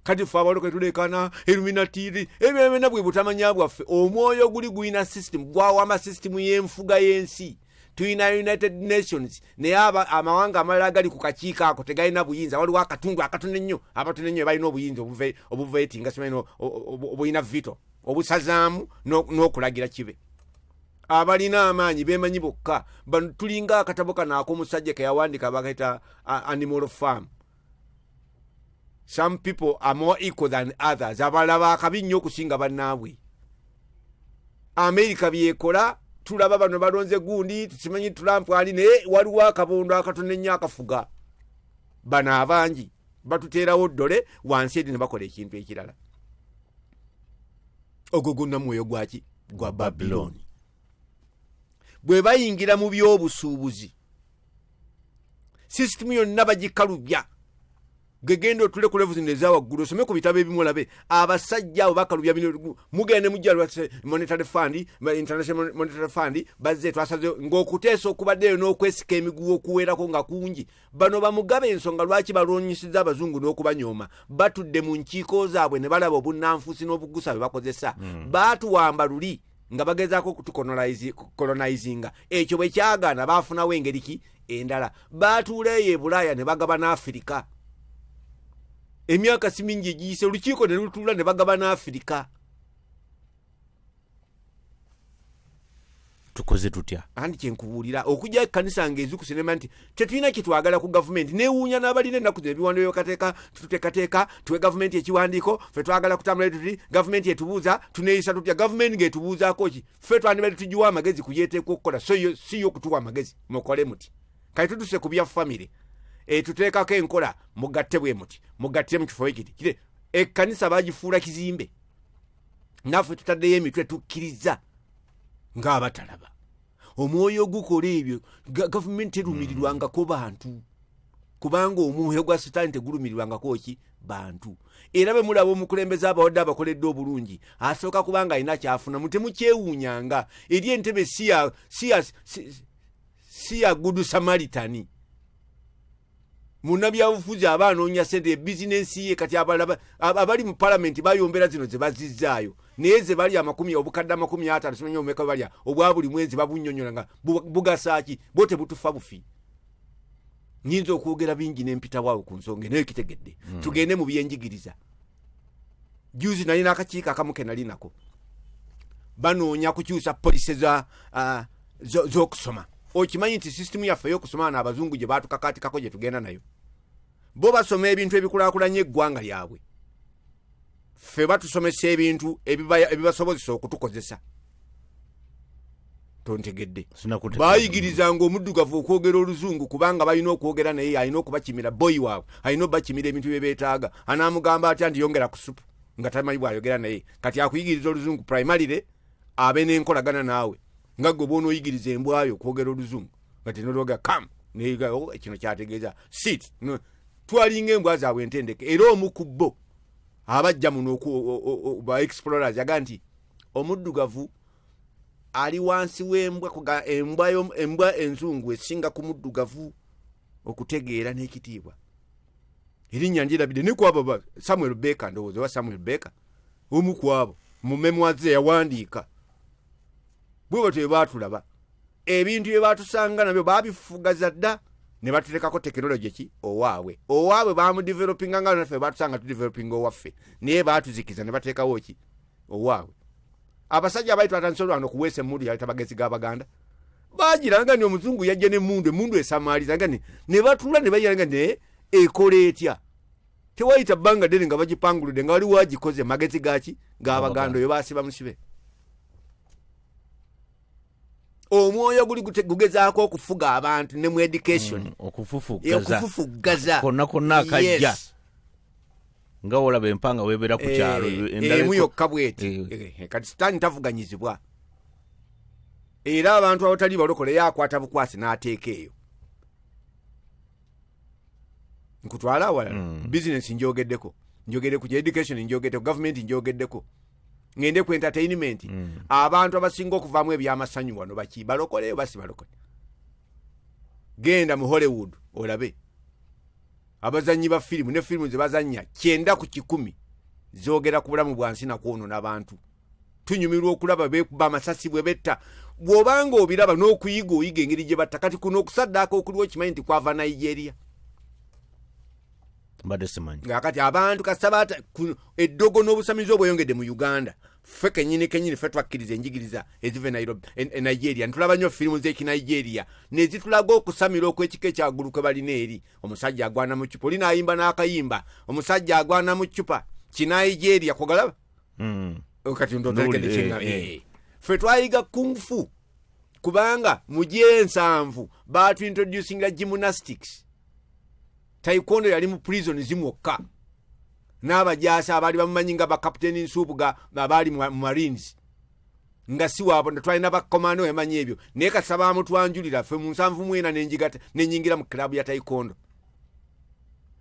kati ffe abaloke tuleekana Illuminati ebyo byonna bwe butamanya bwaffe omwoyo guli guyina system gwawama system y'enfuga y'ensi tuyina United Nations naye amawanga amalala agali ku kakiiko ako tegalina buyinza waliwo akatundu akatono ennyo abatono ennyo balina obuyinza obuveetinga simanyi obuyina vito obusazaamu n'okulagira kibe abalina amaanyi bemanyi bokka bano tulinga akatabo kano ak'omusajja ke yawandika bakaita Animal Farm. Some people are more equal than others. Abalaba akabi nnyo okusinga bannaabwe. Amerika byekola tulaba bano balonze gundi tusimanyi Trump ali naye waliwo akabondo akatono ennyo akafuga bano abangi batuteerawo ddole wansi edi ne bakola ekintu ekirala. Ogwo gonna mwoyo gwaki gwa Babiloni. Bwe bayingira mu by'obusuubuzi system yonna bagikalubya gegendo otule ku levels ndeza waggulu osome ku bitabo ebimu olabe abasajja abo bakalubya bino mugende mujja lwase monetary fund international monetary fund bazze twasaze ng'okuteesa okubaddeyo n'okwesika emiguwa okuweerako nga kungi bano bamugabe ensonga lwaki balwonyisiza abazungu n'okubanyooma batudde mu nkiiko zaabwe ne balaba obunnanfuusi n'obugusa bwe bakozesa baatuwamba luli nga bagezaako kutukolonizinga ekyo bwe kyagaana baafunawo engeri ki endala baatuuleeyo e Bulaaya ne bagaba n'Afirika emyaka si mingi egiyise olukiiko ne lutuula ne bagaba n'Afirika. Tukoze tutya andi kyenkubuulira okujja ekkanisa ng'ezukusinema nti tetulina kitwagala ku gavumenti neewuunya n'abalina ennaku zino ebiwandiiko byokateeka tuteekateeka tuwe gavumenti ekiwandiiko ffe twagala kutambula tuti gavumenti etubuuza tuneeyisa tutya gavumenti ng'etubuuzaako ki ffe twandibadde tugiwa amagezi kuyeeteeka okukola si yo kutuwa amagezi mukole muti kati tutuse ku bya famire tuteekako enkola mugatte bwe muti mugatte mu kifo ekiti kire ekkanisa bagifuula kizimbe naffe tutaddeyo emitwe tukkiriza ng'abatalaba omwoyo gukola ebyo gavumenti terumirirwangako bantu kubanga omwoyo gwa sitaani tegulumirirwangako ki bantu era bwe mulaba omukulembeze abawadde abakoledde obulungi asooka kubanga alina kyafuna mutemukyewuunyanga eri entebe si ya gudu samaritani munnabyabufuzi aba anoonya ssente ebizinensi ye kati abali mu palamenti bayombera zino ze bazizzaayo naye ze bali obukadde 50 simanyi omeka balya obwa buli mwezi babunnyonnyola nga bugasaaki bo tebutufa bufi. Nyinza okwogera bingi n'empitawaawo ku nsonga naye kitegedde tugende mu byenjigiriza. Juzi nali n'akakiiko akamu ke nali nako banoonya kukyusa polisi z'okusoma. Okimanyi nti sisitemu yaffe y'okusoma n'abazungu gye baatukakaatikako gye tugenda nayo. Bo basoma ebintu ebikulaakulanya eggwanga lyabwe. Ffe batusomesa ebintu ebibasobozesa okutukozesa. Tontegedde. Baayigirizanga omuddugavu okwogera oluzungu kubanga balina okwogera naye alina okubakimira boyi waabwe, alina okubakimira ebintu bye beetaaga. Anaamugamba atya nti yongera ku supu nga tamanyi bw'ayogera naye. Kati akuyigiriza oluzungu primarily abe n'enkolagana naawe. Nga gwe bw'onooyigiriza embwayo okwogera oluzungu. Kati n'olwoga come neyiga kino kyategeeza sit. Twalinga embwa zaabwe entendeke. Era omu ku bo abajja muno ba explorers yaga nti omuddugavu ali wansi w'embwa kuga embwa enzungu esinga ku muddugavu okutegeera n'ekitiibwa. Erinnya ndirabidde ne kwabo Samuel Baker, ndowooza wa Samuel Baker omu ku abo mu memoirs ze yawandiika. Bwe batwe baatulaba ebintu bye baatusanga nabyo baabifugaza dda ne batutekako tekinologi ki owaabwe baamudevelopinga nga naffe baatusanga tudevelopinga owaffe naye baatuzikiza ne bateekawo ki owaabwe. Abasajja abaali twatandise olwano okuweesa emmundu yali tabagezi g'Abaganda baagiranga ni omuzungu yajja n'emmundu esamaaliza nga ne batula ne bayiranga ne ekola etya. Tewayita bbanga ddene nga bagipanguludde nga waliwo agikoze magezi gaki g'Abaganda oyo baasiba musibe. Omwoyo guli gugezaako okufuga abantu ne mu education okufufuggaza konna akajja nga olaba empanga weebera ku kyalo emu yokka bweti. Kati sitaani tavuganyizibwa era abantu abatali balokole yakwata bukwasi n'ateeka eyo. Nkutwala awala business njogedde ku education njogedde ku government njogedde ngende ku entertainment. Abantu abasinga okuvaamu ebyamasanyu wano baki balokoleyo basi balokole. Genda mu Hollywood olabe abazanyi ba firimu ne firimu ze bazanya 9 ku 10 zoogera ku bulamu bwansi na kwonoona abantu. Tunyumirwa okulaba beekuba amasasi bwe betta. Bw'obanga obiraba n'okuyiga oyiga engeri gye batta. Kati kuno okusaddaaka okuliwo kimanyi nti kwava Nigeria. Kati abantu kasabata eddogo n'obusamizi obweyongedde mu Uganda. Ffe kenyini ffe twakkiriza enjigiriza ezive Nigeria. Ntulaba nnyo firimu z'Ekinigeria ne zitulaga okusamira okw'ekika ekyagulu kwe balina eri. Omusajja agwana mu ccupa oli n'ayimba n'akayimba. Omusajja agwana mu ccupa Kinigeria kugalaba. Kati ndotekedde kinga ffe twayiga kung fu kubanga mu G7 baatu introducinga gymnastics. Taekwondo yali mu prison zimwokka n'abajaasa abaali bamumanyi nga bakapiteni Nsubuga abaali mu Marines nga si waabo twalina bakomando emanyi ebyo naye kasaba amutwanjulira ffe mu 74 n'enyingira mu club ya Taekwondo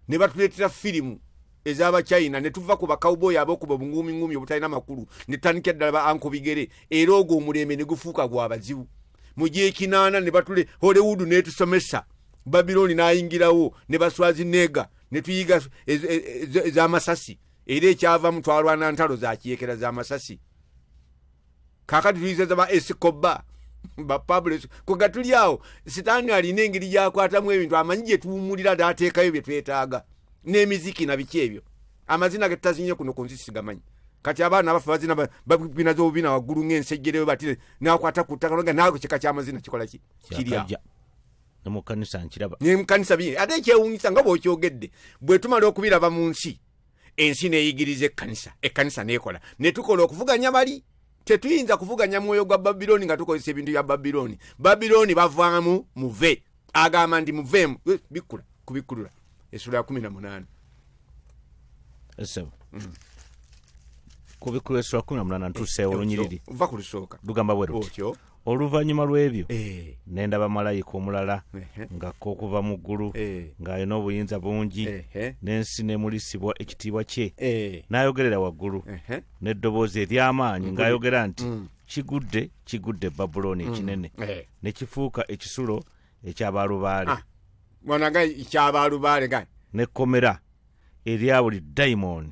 ne batuleetera firimu ez'Abachina ne tuva ku bakawboyi ab'okuba bungumi obutalina makulu ne tutandikira ddala ba Anko Bigere era ogwo omulembe ne gufuuka gw'abazibu. Mu G8 ne batule Hollywood n'etusomesa Babyloni n'ayingirawo ne baswazi nega ne tuyiga ez'amasasi era ekyava mu twalwana ntalo za kiyekera z'amasasi. Kakati tuyiza ba Escobar ba Pablo kuga tuli awo sitaani alina engeri gyakwatamu ebintu amanyi gye tuwumulira daateekayo bye twetaaga n'emiziki na biki ebyo amazina ge tutazinye kuno ku nsi sigamanyi. Kati abaana abaffe bazina babina z'obubina waggulu ng'ensejjere batire n'akwata ku ttaka nga naawe kika ky'amazina kikola ki kirya ne mu kanisa nkiraba ne mu kanisa bye ate ekyewuunyisa nga bw'okyogedde bwe tumala okubiraba mu nsi ensi neeyigiriza ekkanisa neekola ne tukola okuvuganya bali. Tetuyinza kuvuganya mwoyo gwa Babiloni nga tukozesa ebintu bya Babiloni. Babiloni bavaamu muve agamba nti muveemu bikula kubikkulula essula ya 18 esebo kubikkulula essula 18 ntuseewo olunyiriri va ku lusooka lugamba bwe luti oluvannyuma lw'ebyo nendaba malayika omulala ng'akka okuva mu ggulu ng'alina obuyinza bungi n'ensi nemulisibwa ekitiibwa kye n'ayogerera waggulu n'eddoboozi ery'amaanyi ng'ayogera nti kigudde Babuloni ekinene ne kifuuka ekisulo eky'abalubaale n'ekkomera erya buli dayimooni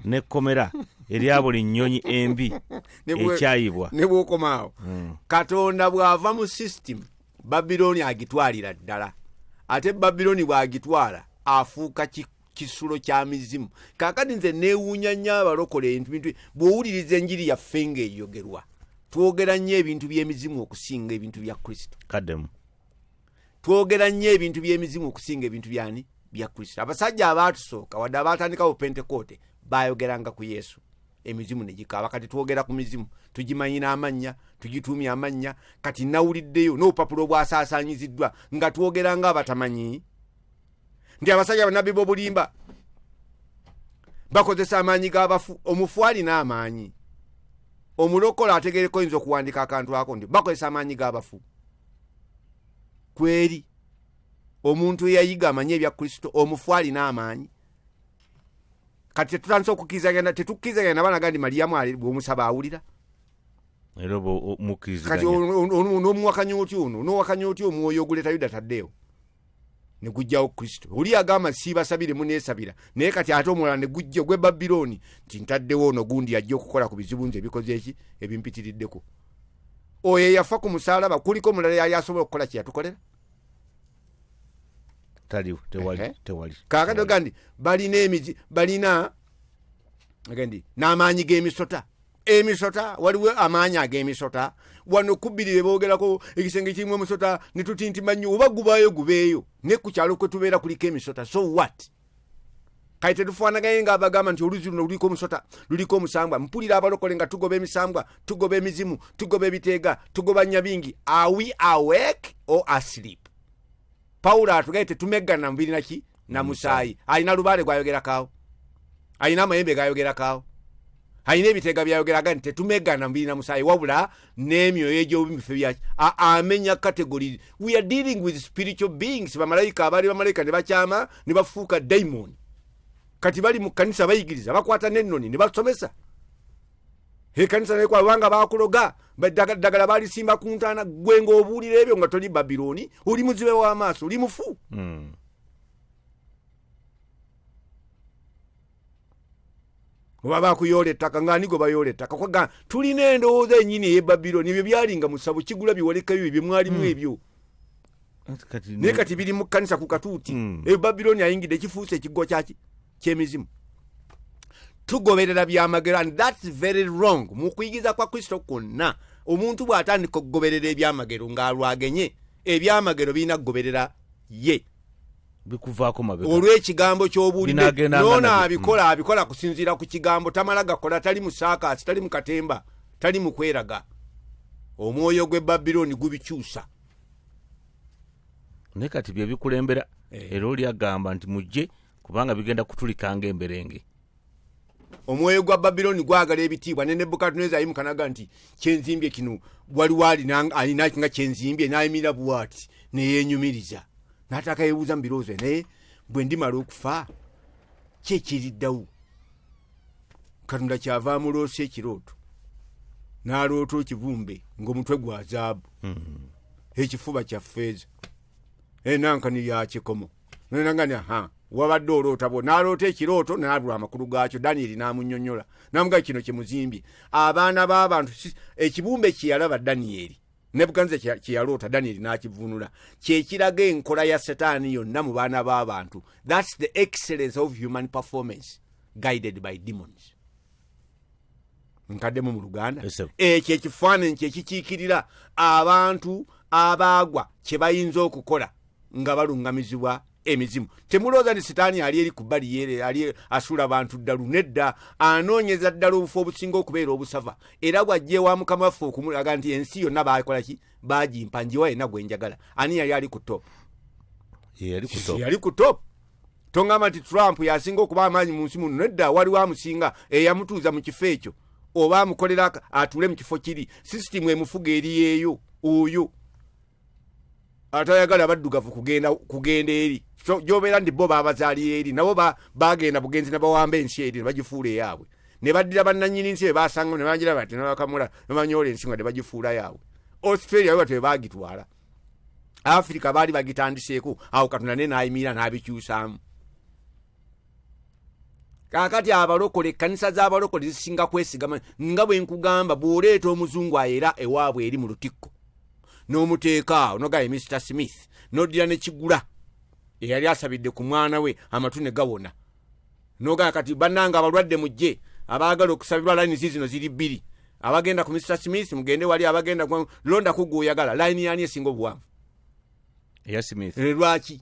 n'ekkomera erya buli nnyonyi embi ekyayibwa. Ne bw'okomaawo Katonda bw'ava mu system Babiloni agitwalira ddala ate Babiloni bw'agitwala afuuka kisulo kya mizimu. Kaakati nze neewuunya nnyo abalokole bintu bw'owuliriza enjiri yaffe ng'eyogerwa twogera nnyo ebintu by'emizimu okusinga ebintu bya Kristo. kaddemu Twogera nnyo ebintu by'emizimu okusinga ebintu byani bya Kristo. Abasajja abaatusooka wadde abaatandikawo Pentekote baayogeranga ku Yesu, emizimu ne gikaaba. Kati twogera ku mizimu, tugimanyi n'amannya, tugituumya amannya. Kati nawuliddeyo n'obupapulo bwasaasaanyiziddwa nga twogera nga abatamanyi nti abasajja bannabbi b'obulimba bakozesa amaanyi g'abafu. Omufu alina amaanyi, omulokole ategereko oyinza okuwandika akantu ako nti bakozesa amaanyi g'abafu. Kweri omuntu eyayiga amanyi ebya Kristo, omufu alina amaanyi. Kati tetutandise tetukkizagana nabaana gandi Mariyamu ali bw'omusaba awulira. era Kati mukiriziganya n'omuwakanya otyo ono, n'owakanya otyo omwoyo oguleta Yuda taddeewo ne gujjawo Kristo. Oli agamba siibasabire muneesabira, naye kati ate omulala ne gujja ogw'e Babilooni nti ntaddewo ono gundi ajja okukola ku bizibu nze ebikoze eki ebimpitiriddeko. Oyo eyafa ku musaalaba kuliko omulala yali asobola okukola kye yatukolera? taliwo tewali. Kaakati gandi balina gandi n'amaanyi g'emisota. Emisota waliwo amaanyi ag'emisota. Wano kubbiri boogerako ekisenge kirimu emisota ne tutintima nnyo, oba gubaayo gubeeyo, ne ku kyalo kwe tubeera kuliko emisota. So what? Kati tetufaanagaye ng'abagamba nti oluzi luno luliko omusota, luliko omusambwa. Mpulira abalokole nga tugoba emisambwa, tugoba emizimu, tugoba ebiteega, tugoba nnyabingi. Are we awake or asleep? Pawulo atugaye tetumeggana mubiri naki na musaayi. Alina lubaale gwayogerakaawo, alina amayembe gayogerakaawo, alina ebiteega byayogeraga nti tetumeggana mubiri na musaayi, wabula n'emyoyo egy'obumife byaki amenya category. We are dealing with spiritual beings. Bamalayika abaali bamalayika ne bakyama ne bafuuka daimoni. Kati bali mu kanisa bayigiriza, bakwata n'ennoni ne basomesa. Ekanisa nekwabanga bakuloga ddagala balisimba ku ntaana, gwe ng'obuulira ebyo nga toli Babilooni, oli muzibe w'amaaso, oli mufu. Oba bakuyoola ettaka nga anigo bayoola ettaka kwaga tulina endowooza ennyini ey'e Babilooni. Ebyo byalinga mu ssabo kigula biwolekayo ebyo mwalimu ebyo. Naye kati biri mu kkanisa ku katuuti. Babilooni ayingidde kifuuse ekigo ky'emizimu. Tugoberera byamagero, and that's very wrong. Mu kuyigiza kwa Kristo kwonna omuntu bw'atandika okugoberera ebyamagero ng'alwagenye, ebyamagero birina kugoberera ye. Bikuvaako mabega olw'ekigambo ky'obuulidde. Noona abikola kusinziira ku kigambo, tamala gakola, tali mu saakaasi, tali mu katemba, tali mu kweraga. Omwoyo gw'e Babilooni gubikyusa. naye kati bye bikulembera. Era oli agamba nti mujje kubanga bigenda kutulikanga emberenge. Omwoyo gwa Babilooni gwagala ebitiibwa. Ne Nebukadduneeza ayimukanaga nti kyenzimbye kino waliwo alina nga kyenzimbye, n'ayimirira bw'ati ne yeenyumiriza. N'ataka yeebuuza mu birowoozo, naye bwe ndimala okufa kyekiriddawo? Katonda kyava muloosa ekirooto, n'aloota ekibumbe ng'omutwe gwa zaabu, ekifuba kya ffeeza, enankani ya kikomo. Nenaganya wabadde oloota bwo. N'aloota ekirooto n'alwa amakulu gaakyo. Danyeri n'amunnyonnyola n'amugaa kino kye muzimbye. Abaana b'abantu ekibumbe kye yalaba Danyeri, Nebukadduneeza kye yaloota Danyeri n'akivunula, kye kiraga enkola ya Setaani yonna mu baana b'abantu. That's the excellence of human performance guided by demons. Nkaddemu mu Luganda ekyo ekifaananyi kye kikiikirira abantu abaagwa kye bayinza okukola nga balungamizibwa emizimu. Temulooza nti Setaani ali eri ku bbali yere, ali asuula abantu ddalu. Nedda, anoonyeza ddala obufu obusinga okubeera obusava. Era bw'ajja ewa Mukama waffe okumulaga nti ensi yonna baakola ki? Baagimpa, njiwa yenna gwe njagala. Ani yali ali ku top? Yali ku top. Tongamba nti Trump yasinga okuba amaanyi mu nsi muno. Nedda, waliwo amusinga eyamutuuza mu kifo ekyo, oba amukolera atuule mu kifo kiri. Sisitimu emufuga eri yeeyo. Oyo atayagala baddugavu kugenda eri. So jobeera ndi bo babazaali eri, nabo bagenda bugenzi ne bawamba ensi eri ne bagifuula eyaabwe. Ne baddira bannannyini nsi basanga ne bangira bati n'abakamula ne banyoola ensi nga ne bagifuula yaabwe. Australia bwe batwe baagitwala. Africa baali bagitandiseeko, awo Katonda ne n'ayimira n'abikyusaamu. Kaakati abalokole, ekkanisa z'abalokole zisinga kwesigama. Nga bwe nkugamba, bw'oleeta omuzungu ayera ewaabwe eri mu lutikko, n'omuteeka onogaye Mr. Smith, n'oddira ne Kigula eyali asabidde ku mwana we amatu ne gawona, n'ogaya kati bannanga abalwadde mujje abaagala okusabirwa layini zino ziri bbiri, abagenda ku Mr. Smith mugende wali abagenda londa kuguyagala line yani esingo buwanvu ya Smith lwaki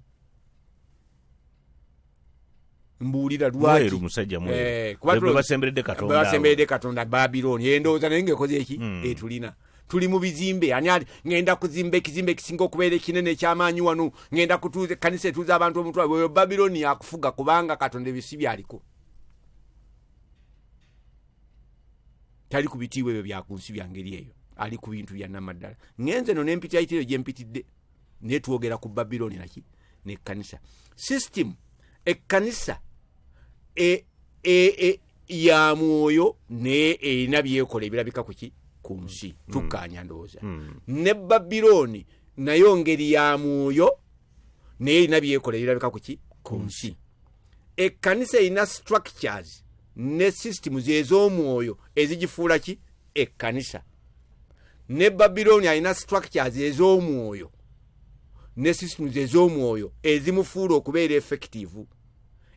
mbulira lwaki musajja mwe basemberedde Katonda Babylon yendoza nenge koze eki etulina tuli mu bizimbe ani ngenda kuzimba ekizimbe kisinga okubeera kinene ekyamanyi wano ngenda kutuze kanisa etuza abantu omutwa Babylon yakufuga kubanga Katonda ebisibi aliko tali kubitiwe ebyo byakunsi byangeri eyo ali ku bintu bya namaddala ngenze no nempita itiro je mpitidde netwogera ku Babylon naki ne kanisa system ekkanisa ya mwoyo ne erina byekola ebirabika kuki ku nsi tukkaanya ndowooza ne Babylon nayo ngeri ya mwoyo ne erina byekola ebirabika kuki ku nsi ekkanisa erina structures ne systems ez'omwoyo ezigifuula ki ekkanisa ne Babylon alina structures ez'omwoyo ne systems ez'omwoyo ezimufuula okubeera effective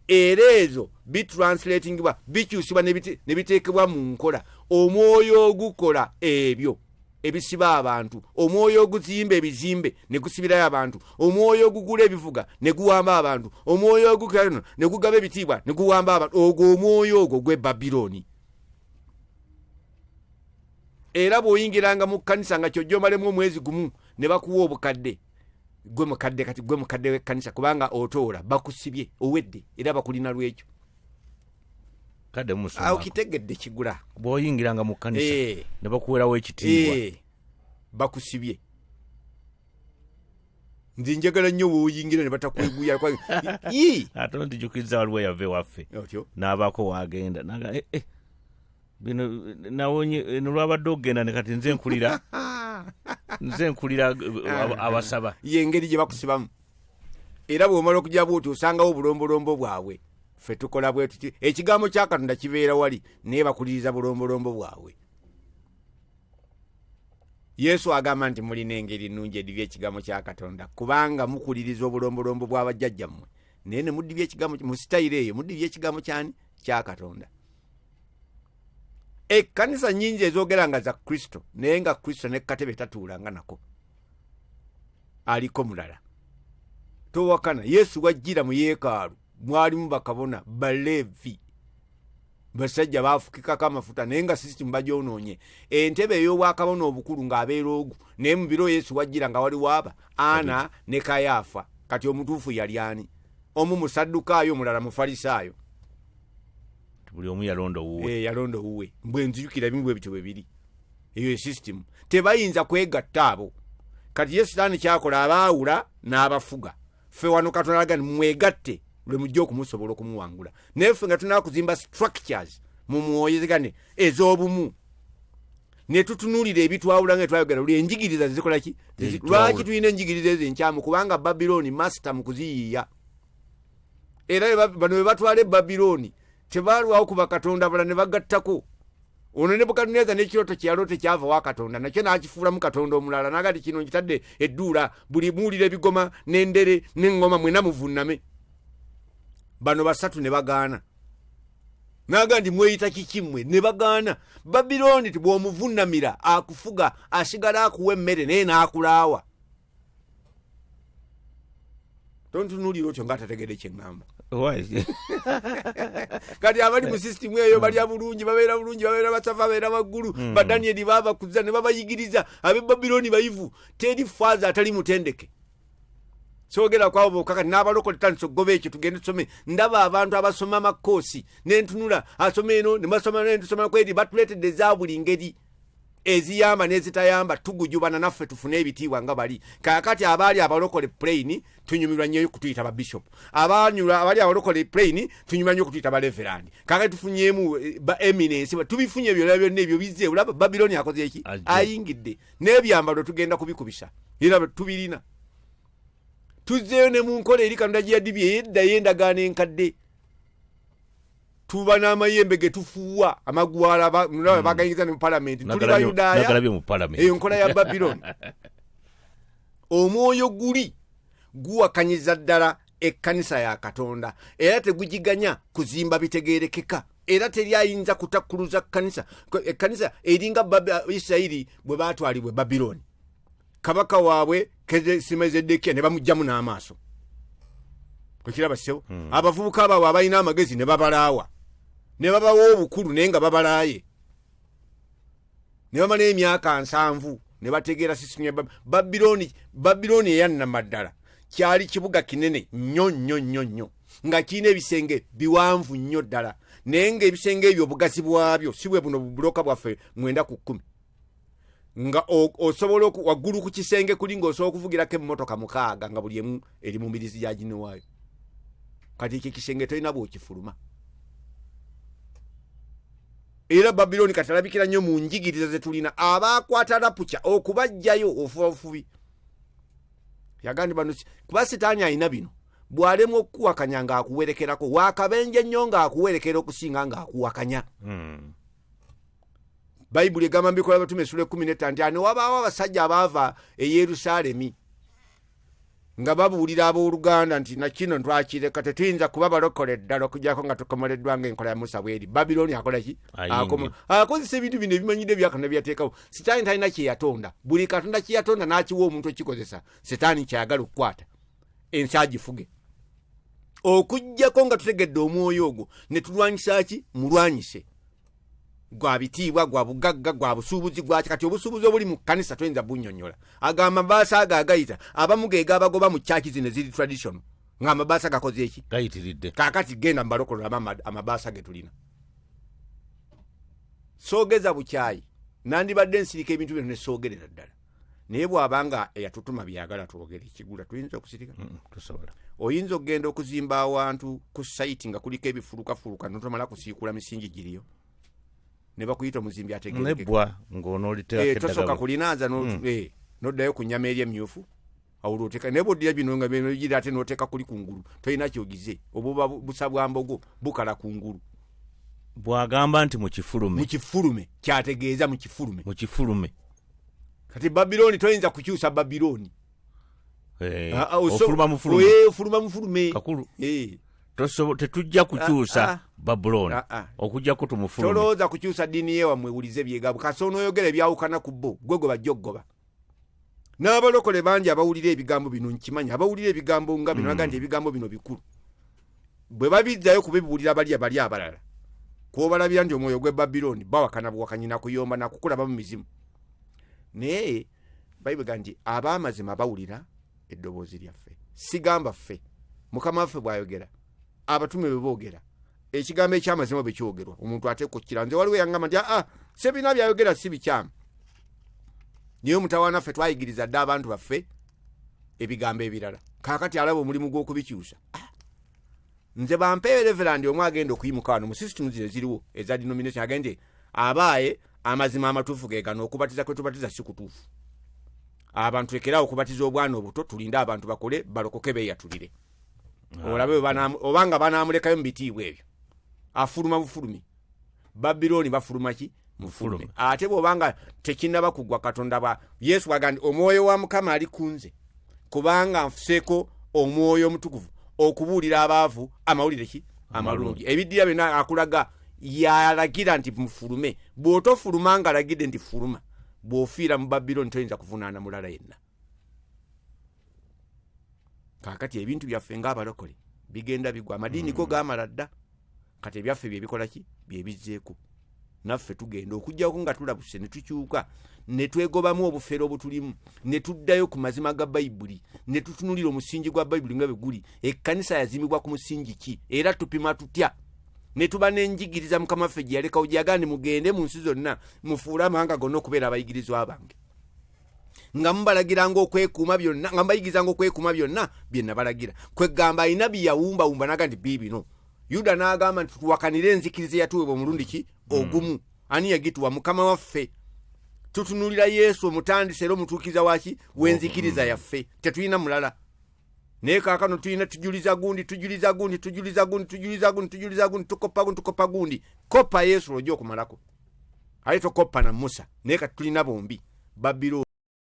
era ezo bitranslatingibwa bikyusibwa ne biteekebwa mu nkola omwoyo ogukola ebyo ebisiba abantu omwoyo oguzimba ebizimbe ne gusibirayo abantu omwoyo ogugula ebivuga ne guwamba abantu omwoyo ogukano ne gugaba ebitiibwa ne guwamba abantu ogwo omwoyo ogwo gwe Babylon era bw'oyingiranga mu kkanisa nga kyojjomalemu omwezi gumu ne bakuwa obukadde gwe mukadde kati gwe mukadde w'ekkanisa kubanga otoola bakusibye owedde era bakulina lwekyo kadde musoma awo kitegedde kigula bw'oyingiranga mu kkanisa ne bakuwerawo ekitiibwa bakusibye nze njagala nnyo bw'oyingira ne batakweguya ate ntijukiza waliwo yave waffe n'abaako wagenda naga bino nawonye nolwabadde okugenda ne kati nze nkulira abasaba yengeri gye bakusibamu era bw'omala okujja bwoti osangawo obulombolombo bwabwe ffe tukola bwe tuti ekigambo kya Katonda kibeera wali naye bakuliriza bulombolombo bwabwe Yesu agamba nti mulina engeri nnungi edibya ekigambo kya Katonda kubanga mukuliriza obulombolombo bw'abajjajjammwe naye ne muddibya ekigambo mu sitayiro eyo muddibya ekigambo kyani kya Katonda ekkanisa nnyingi ezoogera nga za Kristo naye nga Kristo ne katebe tatuulanga nako aliko mulala towakana Yesu wajjira mu yeekaalu mwalimu bakabona Balevi basajja baafukikako amafuta naye nga sisitimu bagyonoonye entebe ey'obwakabona obukulu ng'abeera ogu naye mu biro Yesu wajjira nga waliwo aba Ana ne Kayaafa kati omutuufu yali ani omu musaddukaayo mulala mufalisaayo buli omu yalonda owuwe mbwe nzijukira bimu bwe bityo bwe biri eyo system tebayinza kwegatta abo kati Yesu Sitaani kyakola abaawula n'abafuga ffe wano Katonda agani mwegatte lwe mujja okumusobola okumuwangula naye ffe nga tunaa kuzimba structures mu mwoyo zigane ez'obumu ne tutunuulira ebitwawula nga twayogera luli enjigiriza zikola ki lwaki tulina enjigiriza ezo enkyamu kubanga Babylon master mu kuziyiiya era bano bwe batwala Babylon tebalwawo kuba Katonda bala ne bagattako ono Nebukadduneeza n'ekirooto kyeyaloote kyava wa Katonda nakyo n'akifuula mu Katonda omulala n'agati kino nkitadde edduula buli muwulira ebigoma n'endere n'eŋŋoma mwena muvunname bano basatu ne bagaana naga ndi mweyita kikimmwe ne bagaana Babylon bw'omuvunnamira akufuga asigala akuwa emmere naye n'akulaawa tontunuulira otyo ng'atategedde kye ŋŋamba kati abali mu system eyo balya bulungi babeera basafa babeera baggulu Badanieli babakuza ne babayigiriza abe Babylon bayivu teri faaza atali mutendeke soogera kwabo bokaka n'abalokole tandisa okugoba ekyo tugende tusome ndaba abantu abasoma amakoosi n'entunula asoma eno ne basoma n'entusoma kweri batuleetedde za buli ngeri eziyamba n'ezitayamba tugujubana naffe tufune ebitiibwa nga bali kaakati abaali abalokole plain tunyumirwa nnyo okutuyita ba bishop abali abalokole plain tunyumirwa nnyo okutuyita ba reverend kaakati tufunyeemu ba eminence tubifunye byonna byonna ebyo bizze olaba Babylon akoze eki ayingidde n'ebyambalo tugenda kubikubisa era tubirina tuzzeeyo ne mu nkola eri Katonda gye yadibye yeddayo endagaano enkadde tuba n'amayembe ge tufuuwa amagwala bagayingiza ne mu palamenti tuli Bayudaaya eyo nkola ya Babylon omwoyo guli guwakanyiza ddala ekkanisa ya Katonda era tegugiganya kuzimba bitegeerekeka era teri ayinza kutakkuluza kanisa. Kanisa eringa Isirayiri bwe batwalibwe Babiloni. Kabaka waabwe Zeddekiya ne bamugjamu n'amaaso. Okiraba sebo abavubuka baabwe abalina amagezi ne babalaawa. Ne babawa obukulu naye nga babalaaye. Ne bamala emyaka 7 ne bategeera sisimu ya Babiloni eyannamaddala kyali kibuga kinene nnyo nga kirina ebisenge biwanvu nnyo ddala naye ng'ebisenge ebyo obugazi bwabyo si bwe buno bubuloka bwaffe 9 ku 10 nga osobola waggulu ku kisenge kuli ng'osobola okuvugirako emmotoka 6 nga buli emu eri mu mbirizi gya gine waayo. Kati ekyo kisenge tolina bw'okifuluma. Era Babiloni katalabikira nnyo mu njigiriza ze tulina abaakwata Lapuca okubajjayo ofubi. Yagandi bano kuba Setaani alina bino bw'alema okuwakanya ng'akuwerekerako waakabenje nnyo ng'akuwerekera okusinga ng'akuwakanya. Bayibuli egamba mbikola Abatume Essula 15 wabaawo abasajja abaava e Yerusaalemi nga babuulira abooluganda nti nakino twakireka tetuyinza kuba balokole ddala okuggyako nga tukomoleddwa ng'enkola ya Musa bweri. Babiloni akola ki? Akozesa ebintu bino ebimanyidde byakana byateekawo. Setaani talina kye yatonda. Buli katonda kye yatonda n'akiwa omuntu okikozesa. Setaani kyayagala okukwata ensi agifuge. Okuggyako nga tutegedde omwoyo ogwo ne tulwanyisa ki? Mulwanyise. Gwa bitiibwa gwa bugagga gwa busuubuzi gwa kati obusuubuzi obuli mu kanisa toyinza bunnyonnyola. Agamba mabaasa agayita abamu geega abagoba mu church zino ziri traditional nga amabaasa gakoze eki gayitiridde. Kaakati genda mbalokolera amabaasa ge tulina. Soogeza bukyayi nandibadde nsirika ebintu bino ne soogerera ddala naye bw'abanga eyatutuma byagala twogere ekigula tuyinza okusirika tusobola. Oyinza okugenda okuzimba awantu ku site nga kuliko ebifulukafuluka notomala kusiikula misingi giriyo ne bakuyita omuzimbi ategerekeka nebwa ng'onooliteeka eddagala tosooka kulinaanza noddayo ku nnyama eri emyufu awula oteeka naye bw'oddira bino nga bino gira ate n'oteeka kuli kungulu tolina kyogize obuba busa bwa mbogo bukala kungulu. Bw'agamba nti mu kifulume kyategeeza mu kifulume. Kati Babiloni toyinza kukyusa Babiloni. Ofuluma mufulume kakulu. Tetujja kukyusa Babuloni okujjako tumufulume. Tolowooza kukyusa ddiini ye wammwe wulize byegabo kasi onooyogera ebyawukana ku bo gwe bajja okugoba. N'abalokole bangi abawulira ebigambo bino nkimanyi abawulira ebigambo nga bino naga nti ebigambo bino bikulu bwe babizzayo kubibuulira bali abalala kwobalabira nti omwoyo gwe Babiloni bawakana buwakanyi nakuyomba nakukulaba mu mizimu. Naye Bayibuli gamba nti ab'amazima bawulira eddoboozi lyaffe. Sigamba ffe Mukama waffe bw'ayogera abatume bwe boogera ekigambo ekyamazima bwe kyogerwa omuntu ateeka okkira. Nze waliwo yangamba nti sebina byayogera si bikyamu. Naye omutawaana ffe twayigiriza dde abantu baffe ebigambo ebirala kaakati alaba omulimu gw'okubikyusa. Nze bampeewe reverandi omwe agenda okuyimuka wano mu system zino ziriwo eza denomination agende abaaye amazima amatuufu ge gano okubatiza kwe tubatiza si kutuufu. Abantu lekerawo okubatiza obwana obuto tulinde abantu bakole balokoke beeyatulire. Olabe obanga banaamulekayo mu bitiibwa ebyo afuluma bufulumi. Babiloni bafuluma ki? Mufulume. Ate bw'obanga tekinnaba kugwa Katonda ba Yesu agandi omwoyo wa Mukama ali kunze kubanga nfuseeko omwoyo omutukuvu okubuulira abaavu amawulire ki? Amalungi. Ebiddira byonna akulaga yalagira nti mufulume. Bw'otofuluma nga alagidde nti fuluma bw'ofiira mu Babiloni toyinza kuvunaana mulala yenna. Kaakati ebintu byaffe ng'abalokole bigenda bigwa amadiini go gaamala dda kati ebyaffe bye bikola ki? Bye bizzeeko. Naffe tugenda okujjako nga tulabuse ne tukyuka ne twegobamu obufeero obutulimu ne tuddayo ku mazima ga Bayibuli ne tutunulira omusingi gwa Bayibuli nga bwe guli. Ekkanisa yazimbibwa ku musingi ki era tupima tutya? Ne tuba n'enjigiriza Mukama waffe gye yalekawo gyagandi mugende mu nsi zonna mufuule amawanga gonna okubeera abayigirizwa bange nga mubalagiranga okwekuuma byonna nga mbayigirizanga okwekuuma byonna bye nabalagira. Kwegamba alina bye yawumbawumba naga nti biibino. Yuda n'agamba nti tuwakanire enzikiriza eyatuweebwa omulundi ki? Ogumu. Ani yagituwa? Mukama waffe. Tutunulira Yesu omutandisi era omutuukiza waki? W'enzikiriza yaffe. Tetulina mulala. Naye kaakano tulina tujuliza gundi tukopa gundi. Koppa Yesu lw'ojja okumalako. Ate tokoppa na Musa. Naye kati tulina bombi. Babiloni.